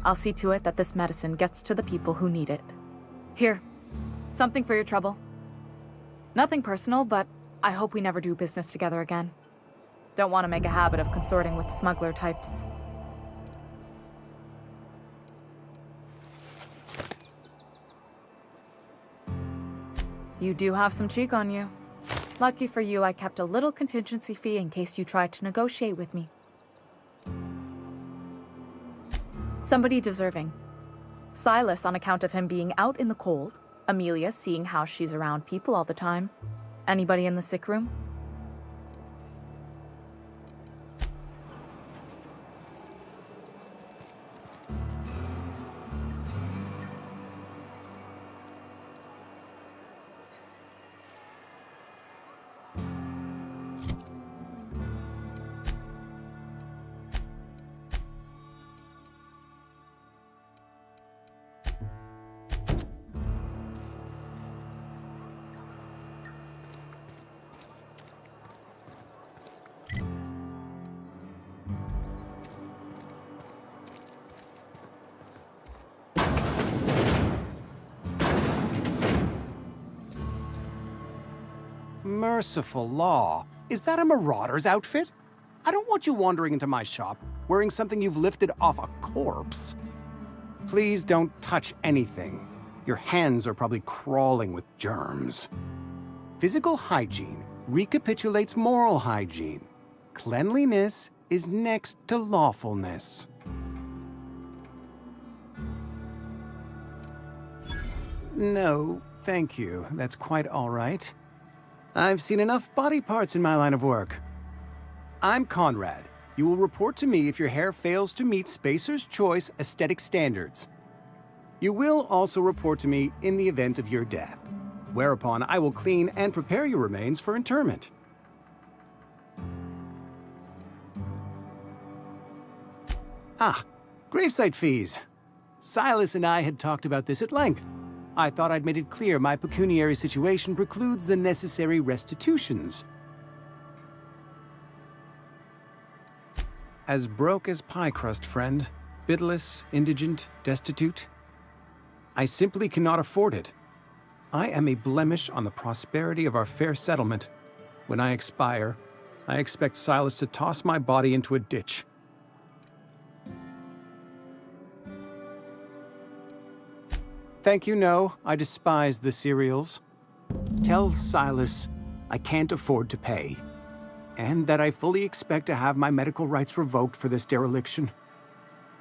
S12: I'll see to it that this medicine gets to the people who need it. Here, something for your trouble. Nothing personal, but I hope we never do business together again. Don't want to make a habit of consorting with smuggler types. You do have some cheek on you. Lucky for you, I kept a little contingency fee in case you tried to negotiate with me. Somebody deserving. Silas on account of him being out in the cold. Amelia seeing how she's around people all the time. Anybody in the sick room?
S14: Merciful law. Is that a marauder's outfit? I don't want you wandering into my shop wearing something you've lifted off a corpse. Please don't touch anything. Your hands are probably crawling with germs. Physical hygiene recapitulates moral hygiene. Cleanliness is next to lawfulness. No, thank you. That's quite all right. I've seen enough body parts in my line of work. I'm Conrad. You will report to me if your hair fails to meet Spacer's Choice aesthetic standards. You will also report to me in the event of your death, whereupon I will clean and prepare your remains for interment. Ah, gravesite fees. Silas and I had talked about this at length. I thought I'd made it clear my pecuniary situation precludes the necessary restitutions. As broke as pie crust, friend. Bidless, indigent, destitute. I simply cannot afford it. I am a blemish on the prosperity of our fair settlement. When I expire, I expect Silas to toss my body into a ditch. Thank you, no. I despise the cereals. Tell Silas I can't afford to pay, and that I fully expect to have my medical rights revoked for this dereliction.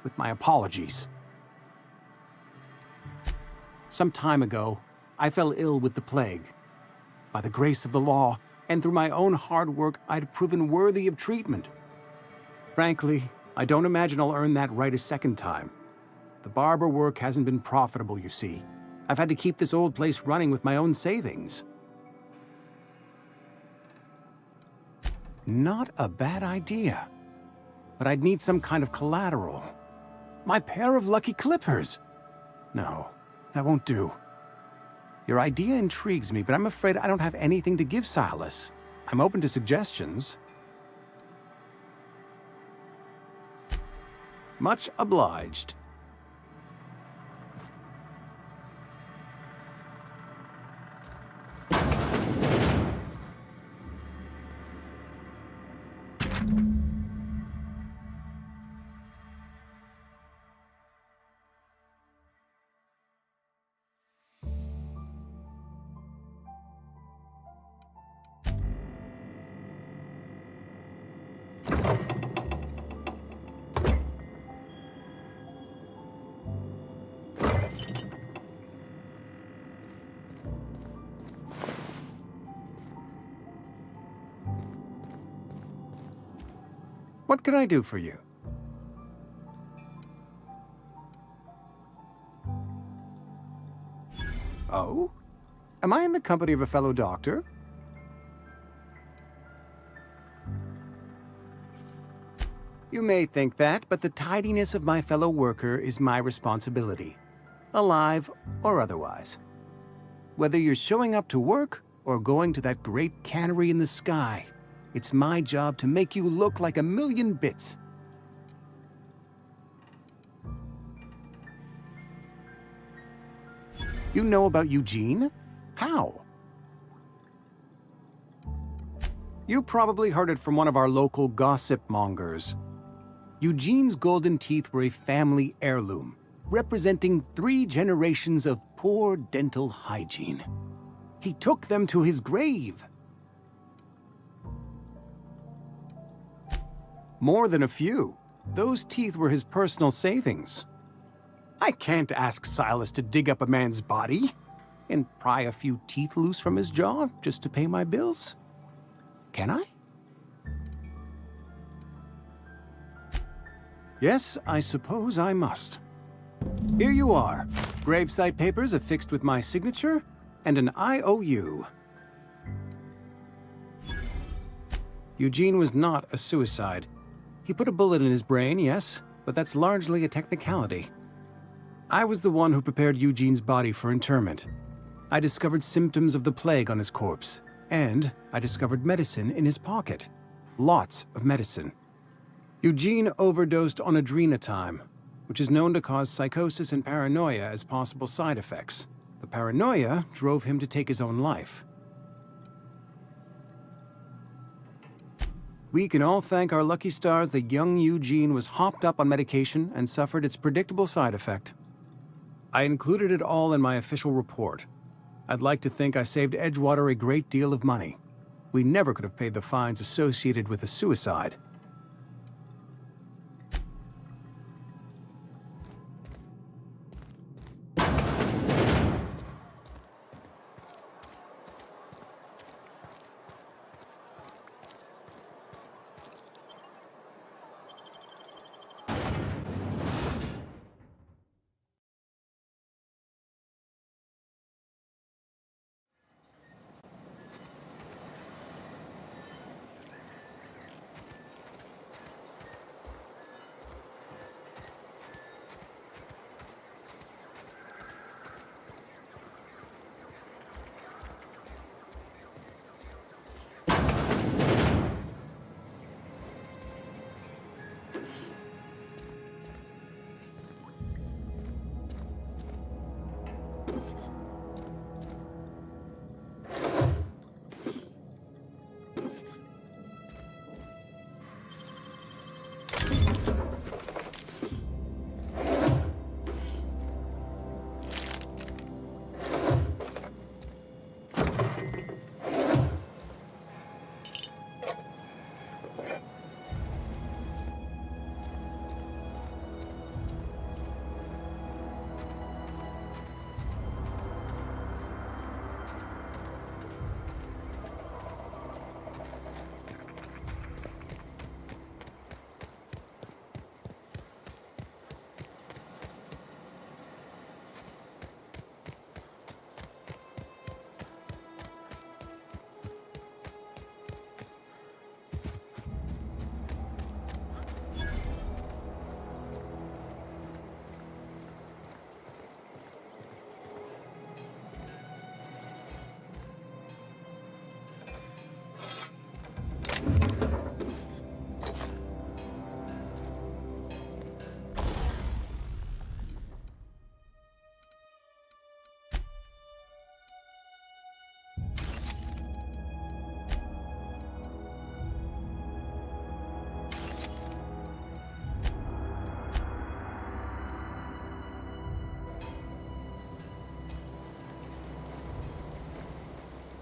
S14: With my apologies. Some time ago, I fell ill with the plague. By the grace of the law, and through my own hard work, I'd proven worthy of treatment. Frankly, I don't imagine I'll earn that right a second time. The barber work hasn't been profitable, you see. I've had to keep this old place running with my own savings. Not a bad idea. But I'd need some kind of collateral. My pair of lucky clippers! No, that won't do. Your idea intrigues me, but I'm afraid I don't have anything to give Silas. I'm open to suggestions. Much obliged. What can I do for you? Oh? Am I in the company of a fellow doctor? You may think that, but the tidiness of my fellow worker is my responsibility, alive or otherwise. Whether you're showing up to work or going to that great cannery in the sky, it's my job to make you look like a million bits. You know about Eugene? How? You probably heard it from one of our local gossip mongers. Eugene's golden teeth were a family heirloom, representing 3 generations of poor dental hygiene. He took them to his grave. More than a few. Those teeth were his personal savings. I can't ask Silas to dig up a man's body and pry a few teeth loose from his jaw just to pay my bills. Can I? Yes, I suppose I must. Here you are. Gravesite papers affixed with my signature and an IOU. Eugene was not a suicide. He put a bullet in his brain, yes, but that's largely a technicality. I was the one who prepared Eugene's body for interment. I discovered symptoms of the plague on his corpse, and I discovered medicine in his pocket. Lots of medicine. Eugene overdosed on adrenatime, which is known to cause psychosis and paranoia as possible side effects. The paranoia drove him to take his own life. We can all thank our lucky stars that young Eugene was hopped up on medication and suffered its predictable side effect. I included it all in my official report. I'd like to think I saved Edgewater a great deal of money. We never could have paid the fines associated with a suicide.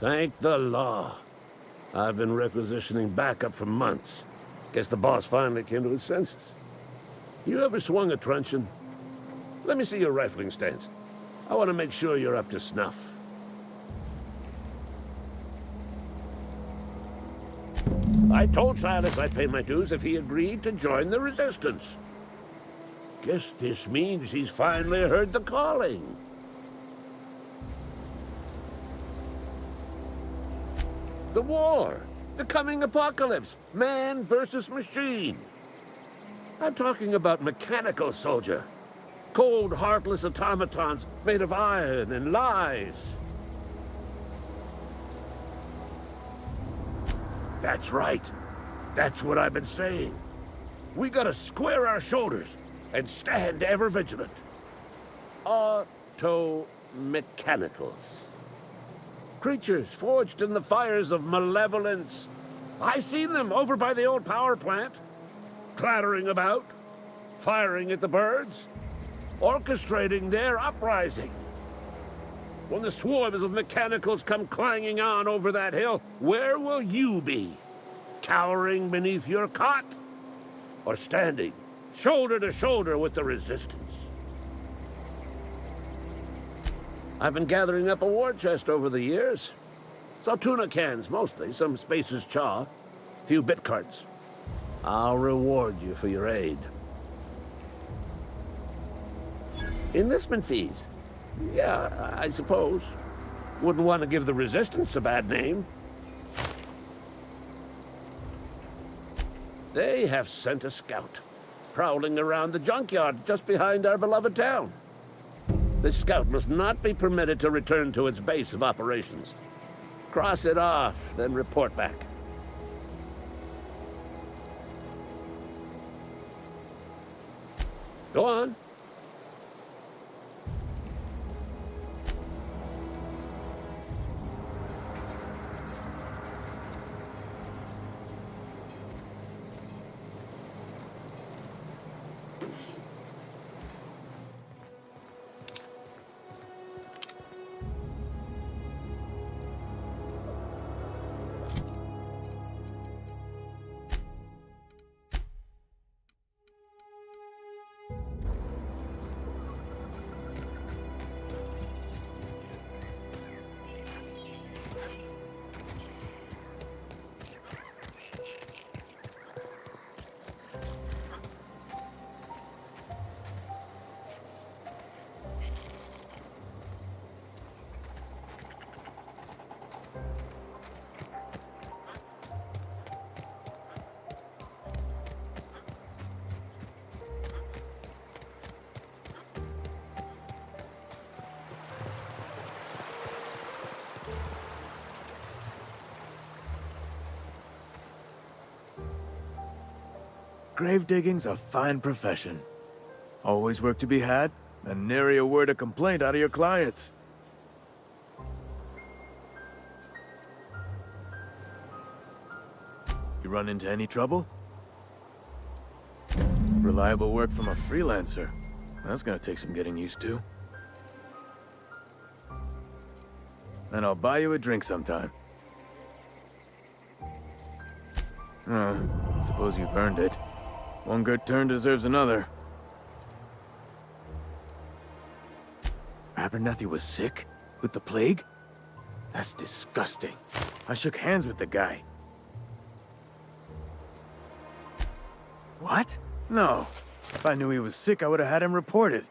S15: Thank the law. I've been requisitioning backup for months. Guess the boss finally came to his senses. You ever swung a truncheon? Let me see your rifling stance. I want to make sure you're up to snuff. I told Silas I'd pay my dues if he agreed to join the Resistance. Guess this means he's finally heard the calling. The war! The coming apocalypse! Man versus machine! I'm talking about mechanical soldier. Cold, heartless automatons made of iron and lies. That's right. That's what I've been saying. We gotta square our shoulders and stand ever vigilant. Auto-mechanicals. Creatures forged in the fires of malevolence. I seen them over by the old power plant, clattering about, firing at the birds, orchestrating their uprising. When the swarms of mechanicals come clanging on over that hill, where will you be? Cowering beneath your cot? Or standing, shoulder to shoulder with the Resistance? I've been gathering up a war chest over the years. Saw tuna cans, mostly, some Spacer's chaw, few bit carts. I'll reward you for your aid. Enlistment fees? Yeah, I suppose. Wouldn't want to give the Resistance a bad name. They have sent a scout, prowling around the junkyard just behind our beloved town. This scout must not be permitted to return to its base of operations. Cross it off, then report back. Go on.
S8: Grave digging's a fine profession. Always work to be had, and nary a word of complaint out of your clients. You run into any trouble? Reliable work from a freelancer. That's gonna take some getting used to. And I'll buy you a drink sometime. Suppose you've earned it. One good turn deserves another. Abernathy was sick? With the plague? That's disgusting. I shook hands with the guy. What? No. If I knew he was sick, I would have had him reported.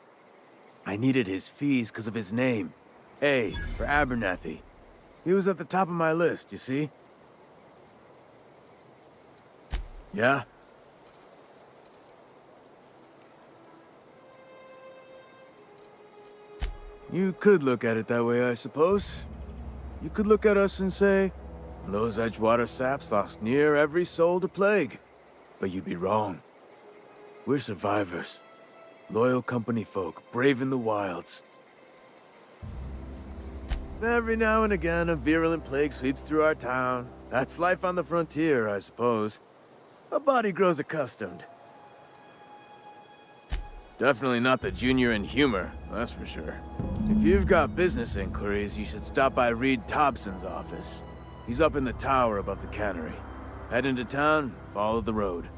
S8: I needed his fees because of his name. A, for Abernathy. He was at the top of my list, you see? Yeah? You could look at it that way, I suppose. You could look at us and say, those Edgewater saps lost near every soul to plague. But you'd be wrong. We're survivors. Loyal company folk, brave in the wilds. Every now and again, a virulent plague sweeps through our town. That's life on the frontier, I suppose. A body grows accustomed. Definitely not the junior in humor, that's for sure. If you've got business inquiries, you should stop by Reed Thompson's office. He's up in the tower above the cannery. Head into town, follow the road.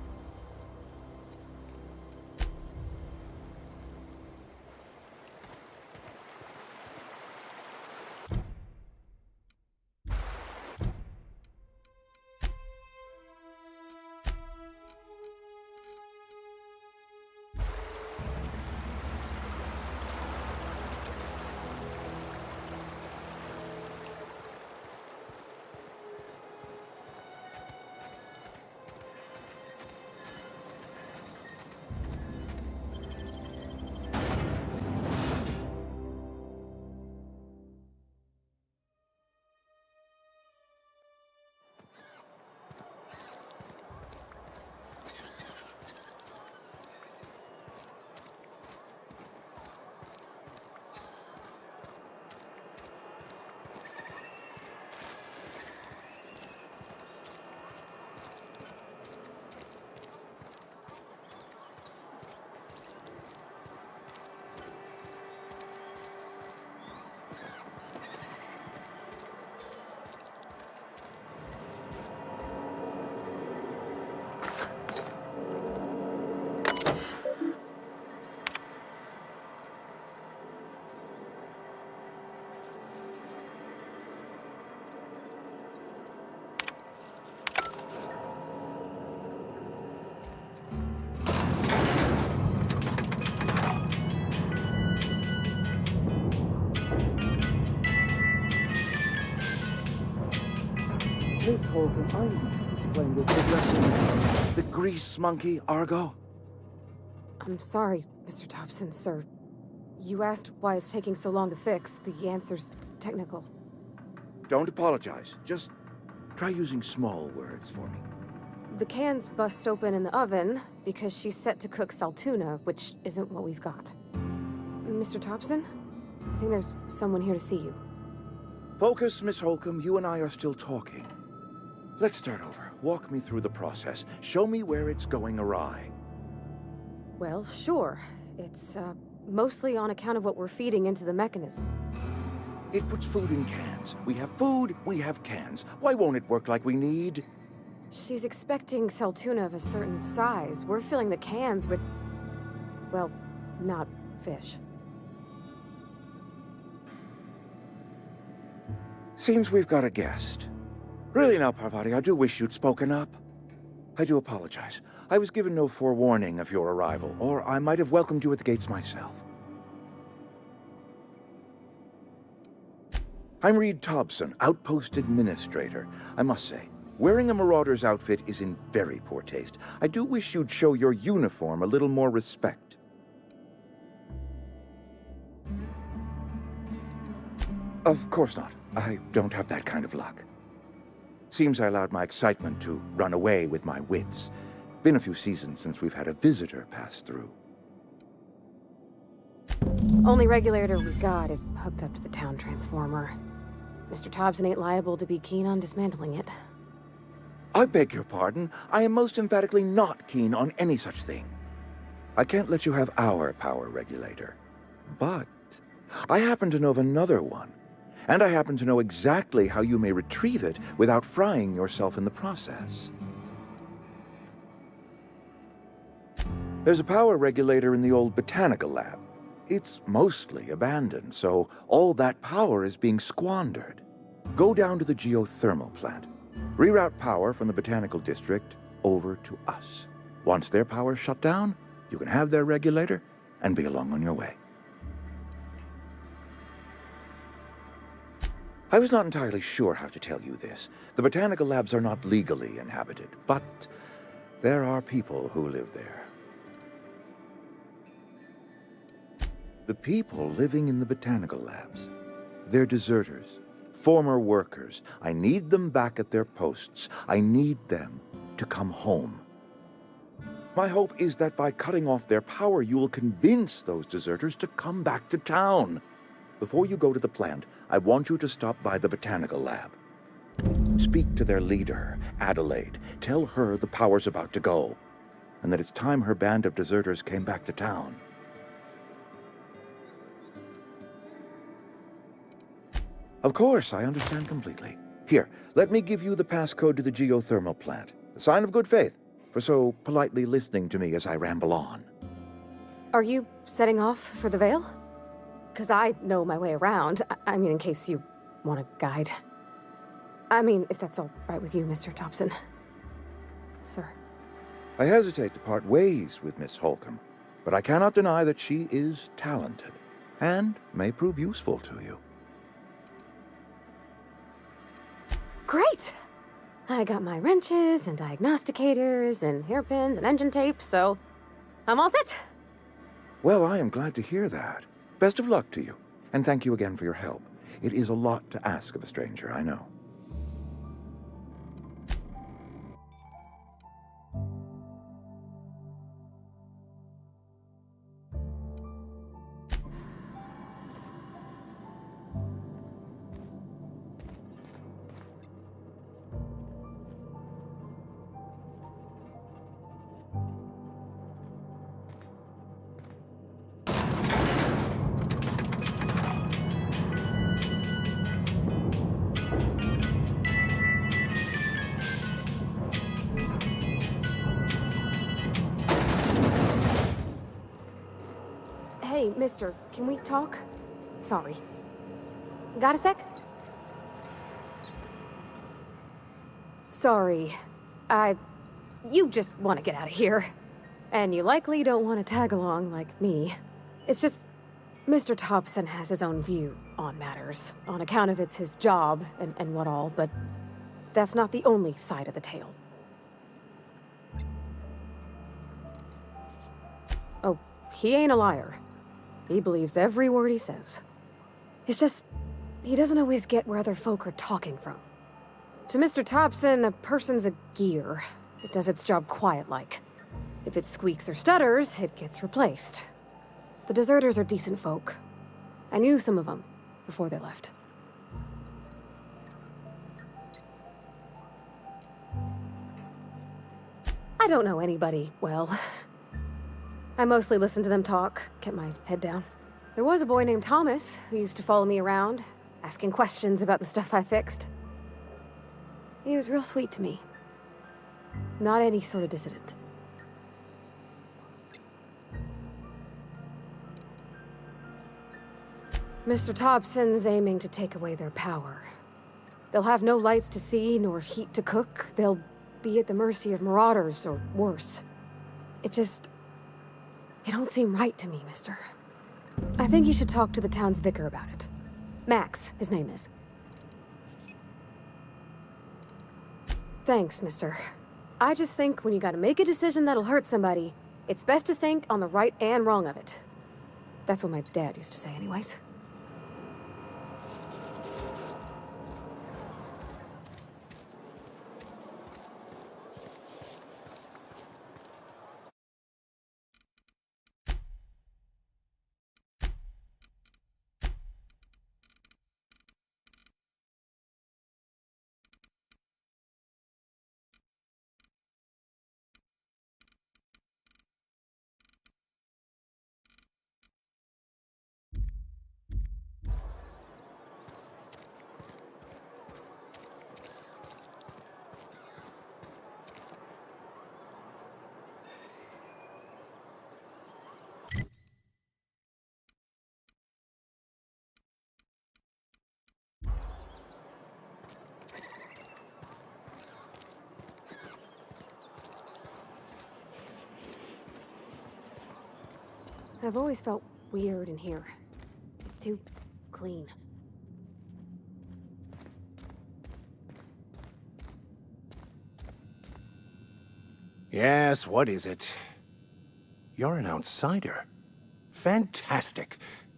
S16: The grease monkey, Argo?
S17: I'm sorry, Mr. Thompson, sir. You asked why it's taking so long to fix. The answer's technical.
S16: Don't apologize. Just try using small words for me.
S17: The can's bust open in the oven because she's set to cook saltuna, which isn't what we've got. Mr. Thompson? I think there's someone here to see you.
S16: Focus, Miss Holcomb. You and I are still talking. Let's start over. Walk me through the process. Show me where it's going awry.
S17: Well, sure. It's, mostly on account of what we're feeding into the mechanism.
S16: It puts food in cans. We have food, we have cans. Why won't it work like we need?
S17: She's expecting saltuna of a certain size. We're filling the cans with, well, not fish.
S16: Seems we've got a guest. Really now, Parvati, I do wish you'd spoken up. I do apologize. I was given no forewarning of your arrival, or I might have welcomed you at the gates myself. I'm Reed Thompson, Outpost Administrator. I must say, wearing a Marauder's outfit is in very poor taste. I do wish you'd show your uniform a little more respect. Of course not. I don't have that kind of luck. Seems I allowed my excitement to run away with my wits. Been a few seasons since we've had a visitor pass through.
S17: Only regulator we got is hooked up to the town transformer. Mr. Thompson ain't liable to be keen on dismantling it.
S16: I beg your pardon. I am most emphatically not keen on any such thing. I can't let you have our power regulator. But I happen to know of another one. And I happen to know exactly how you may retrieve it without frying yourself in the process. There's a power regulator in the old botanical lab. It's mostly abandoned, so all that power is being squandered. Go down to the geothermal plant. Reroute power from the botanical district over to us. Once their power's shut down, you can have their regulator and be along on your way. I was not entirely sure how to tell you this. The botanical labs are not legally inhabited, but there are people who live there. The people living in the botanical labs, they're deserters, former workers. I need them back at their posts. I need them to come home. My hope is that by cutting off their power, you will convince those deserters to come back to town. Before you go to the plant, I want you to stop by the botanical lab. Speak to their leader, Adelaide. Tell her the power's about to go, and that it's time her band of deserters came back to town. Of course, I understand completely. Here, let me give you the passcode to the geothermal plant. A sign of good faith, for so politely listening to me as I ramble on.
S17: Are you setting off for the Vale? Because I know my way around. I mean, in case you want a guide. I mean, if that's all right with you, Mr. Thompson. Sir.
S16: I hesitate to part ways with Miss Holcomb, but I cannot deny that she is talented, and may prove useful to you.
S17: Great! I got my wrenches and diagnosticators and hairpins and engine tape, so I'm all set.
S16: Well, I am glad to hear that. Best of luck to you, and thank you again for your help. It is a lot to ask of a stranger, I know.
S17: Hey, mister, can we talk? Sorry. Got a sec? Sorry. You just want to get out of here. And you likely don't want to tag along like me. It's just, Mr. Thompson has his own view on matters, on account of it's his job and what all, but that's not the only side of the tale. Oh, he ain't a liar. He believes every word he says. It's just, he doesn't always get where other folk are talking from. To Mr. Thompson, a person's a gear. It does its job quiet-like. If it squeaks or stutters, it gets replaced. The deserters are decent folk. I knew some of them before they left. I don't know anybody well. I mostly listened to them talk, kept my head down. There was a boy named Thomas who used to follow me around, asking questions about the stuff I fixed. He was real sweet to me. Not any sort of dissident. Mr. Thompson's aiming to take away their power. They'll have no lights to see, nor heat to cook. They'll be at the mercy of marauders, or worse. It don't seem right to me, mister. I think you should talk to the town's vicar about it. Max, his name is. Thanks, mister. I just think when you gotta make a decision that'll hurt somebody, it's best to think on the right and wrong of it. That's what my dad used to say anyways. I've always felt weird in here. It's too clean.
S18: Yes, what is it? You're an outsider. Fantastic.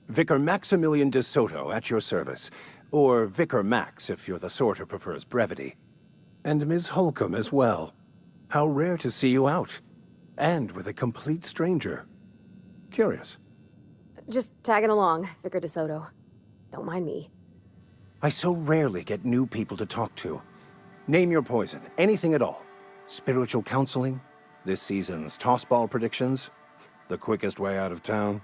S18: Vicar Maximilian de Soto at your service. Or Vicar Max, if you're the sort who prefers brevity. And Ms. Holcomb as well. How rare to see you out. And with a complete stranger. Curious.
S17: Just tagging along, Vicar de Soto. Don't mind me.
S18: I so rarely get new people to talk to. Name your poison, anything at all. Spiritual counseling, this season's tossball predictions, the quickest way out of town.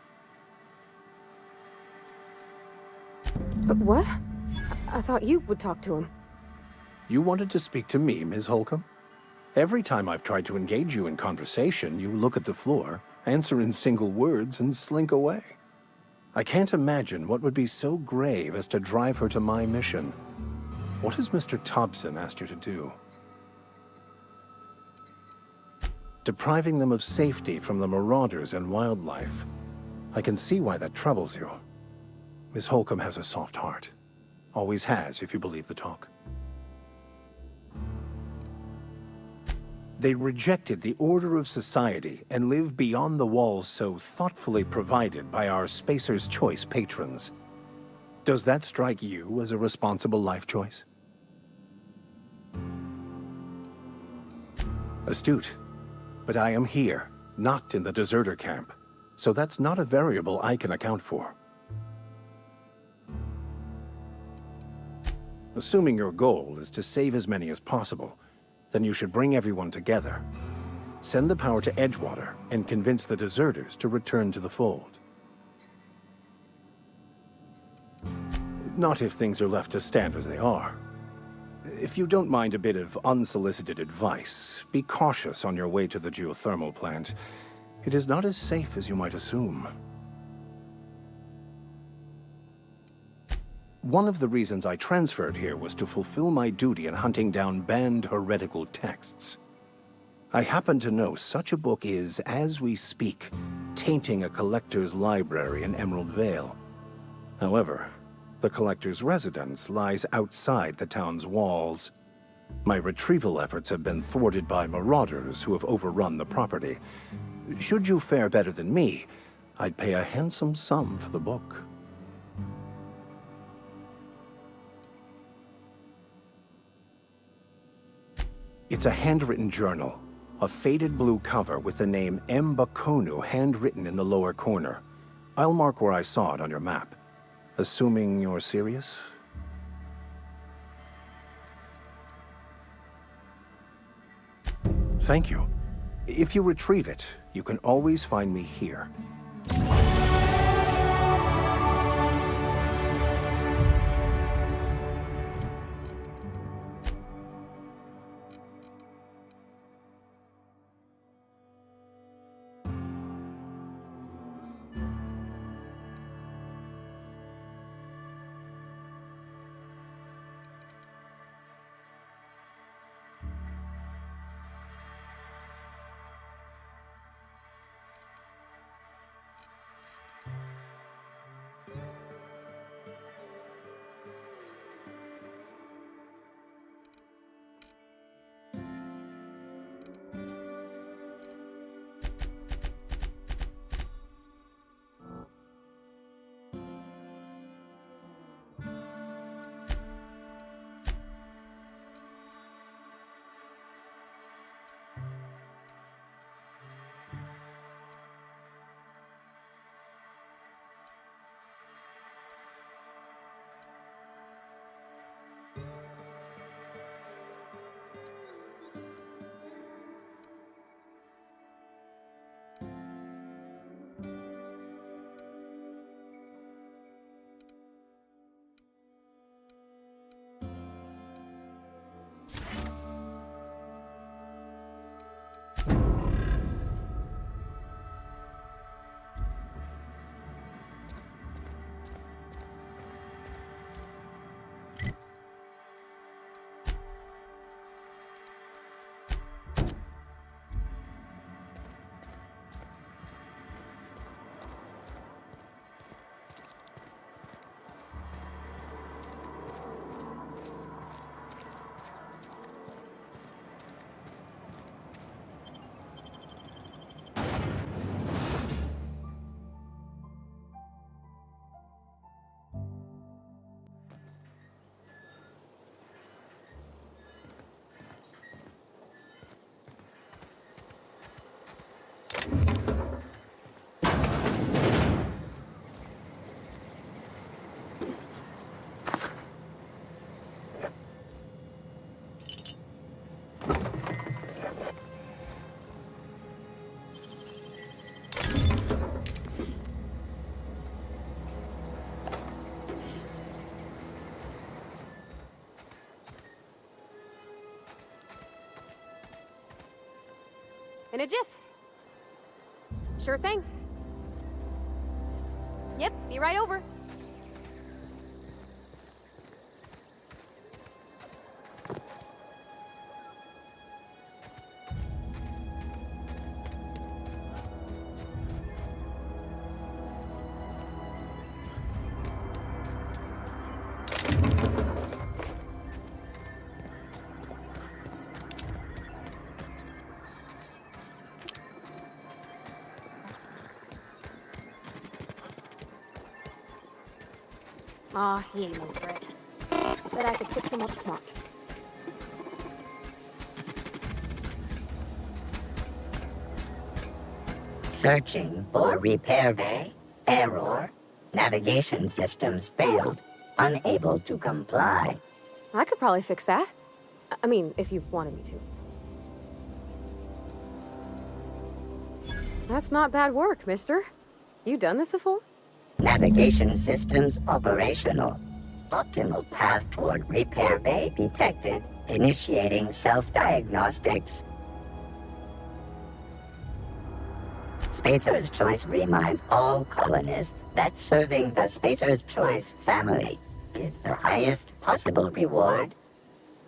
S17: What? I thought you would talk to him.
S18: You wanted to speak to me, Ms. Holcomb? Every time I've tried to engage you in conversation, you look at the floor, answer in single words, and slink away. I can't imagine what would be so grave as to drive her to my mission. What has Mr. Thompson asked you to do? Depriving them of safety from the marauders and wildlife. I can see why that troubles you. Miss Holcomb has a soft heart. Always has, if you believe the talk. They rejected the order of society and live beyond the walls so thoughtfully provided by our Spacer's Choice patrons. Does that strike you as a responsible life choice? Astute. But I am here, not in the deserter camp, so that's not a variable I can account for. Assuming your goal is to save as many as possible, then you should bring everyone together. Send the power to Edgewater and convince the deserters to return to the fold. Not if things are left to stand as they are. If you don't mind a bit of unsolicited advice, be cautious on your way to the geothermal plant. It is not as safe as you might assume. One of the reasons I transferred here was to fulfill my duty in hunting down banned heretical texts. I happen to know such a book is, as we speak, tainting a collector's library in Emerald Vale. However, the collector's residence lies outside the town's walls. My retrieval efforts have been thwarted by marauders who have overrun the property. Should you fare better than me, I'd pay a handsome sum for the book. It's a handwritten journal, a faded blue cover with the name M. Bakonu handwritten in the lower corner. I'll mark where I saw it on your map. Assuming you're serious? Thank you. If you retrieve it, you can always find me here.
S17: In a jiff. Sure thing. Yep, be right over. Aw, he ain't no threat. Bet I could fix him up smart.
S9: Searching for repair bay. Error. Navigation systems failed. Unable to comply.
S17: I could probably fix that. I mean, if you wanted me to. That's not bad work, mister. You done this before?
S9: Navigation systems operational. Optimal path toward repair bay detected. Initiating self-diagnostics. Spacer's Choice reminds all colonists that serving the Spacer's Choice family is the highest possible reward.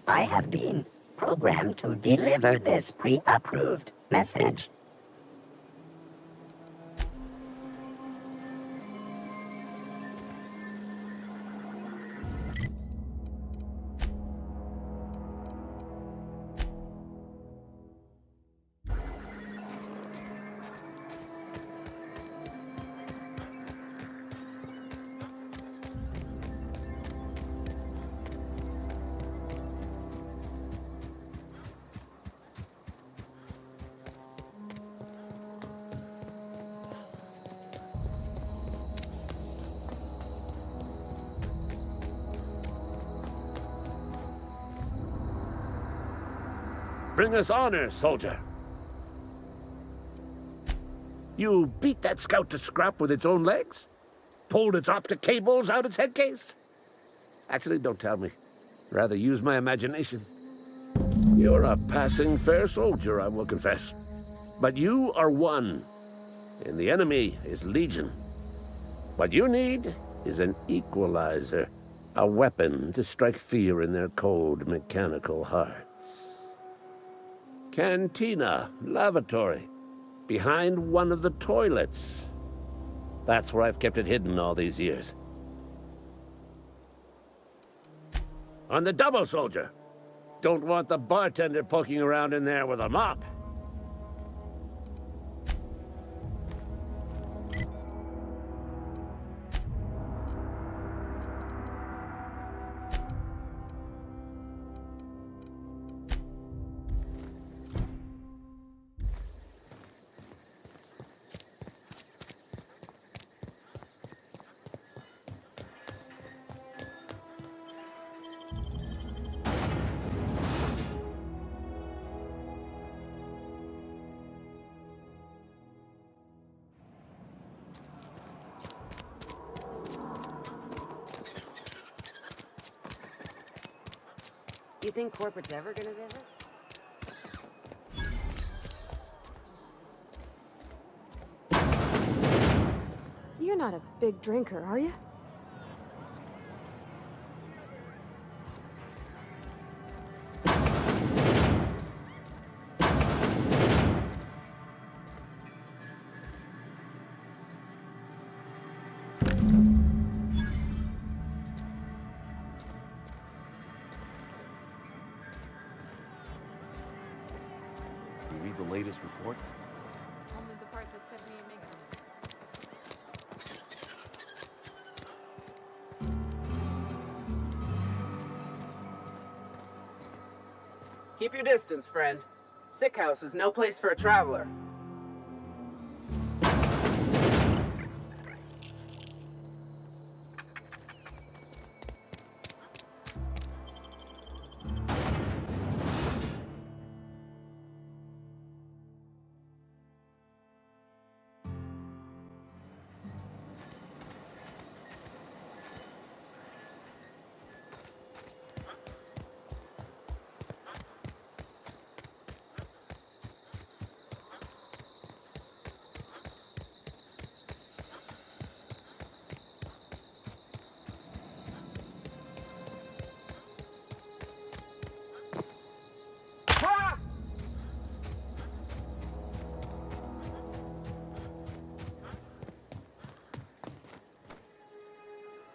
S9: I have been programmed to deliver this pre-approved message.
S15: Bring us honor, soldier. You beat that scout to scrap with its own legs? Pulled its optic cables out its head case? Actually, don't tell me. Rather use my imagination. You're a passing fair soldier, I will confess. But you are one, and the enemy is legion. What you need is an equalizer, a weapon to strike fear in their cold, mechanical hearts. Cantina, lavatory, behind one of the toilets. That's where I've kept it hidden all these years. On the double, soldier. Don't want the bartender poking around in there with a mop.
S17: You think corporate's ever gonna visit? You're not a big drinker, are you?
S19: The latest report?
S12: Only the part that said me and Megan.
S20: Keep your distance, friend. Sick house is no place for a traveler.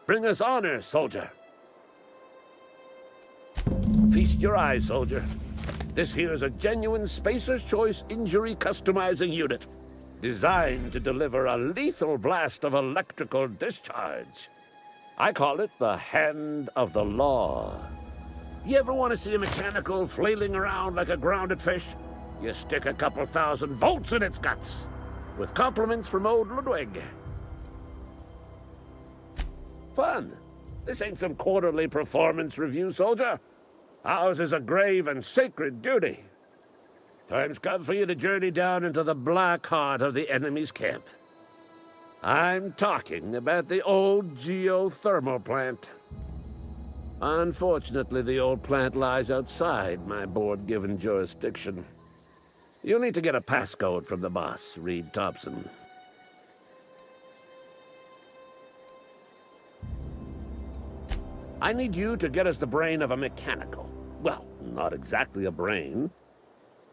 S15: Bring us honor, soldier. Feast your eyes, soldier. This here's a genuine Spacer's Choice injury customizing unit, designed to deliver a lethal blast of electrical discharge. I call it the Hand of the Law. You ever want to see a mechanical flailing around like a grounded fish? You stick a couple thousand volts in its guts. With compliments from old Ludwig. Fun. This ain't some quarterly performance review, soldier. Ours is a grave and sacred duty. Time's come for you to journey down into the black heart of the enemy's camp. I'm talking about the old geothermal plant. Unfortunately, the old plant lies outside my board-given jurisdiction. You'll need to get a passcode from the boss, Reed Thompson. I need you to get us the brain of a mechanical. Well, not exactly a brain.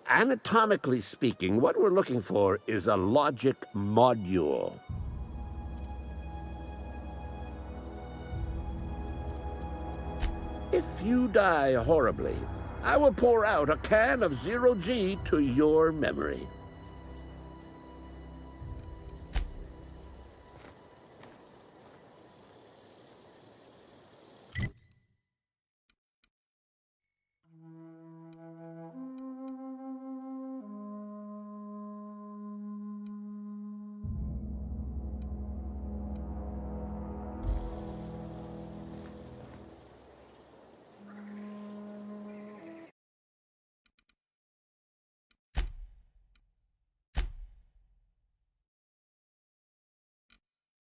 S15: Anatomically speaking, what we're looking for is a logic module. If you die horribly, I will pour out a can of Zero-G to your memory.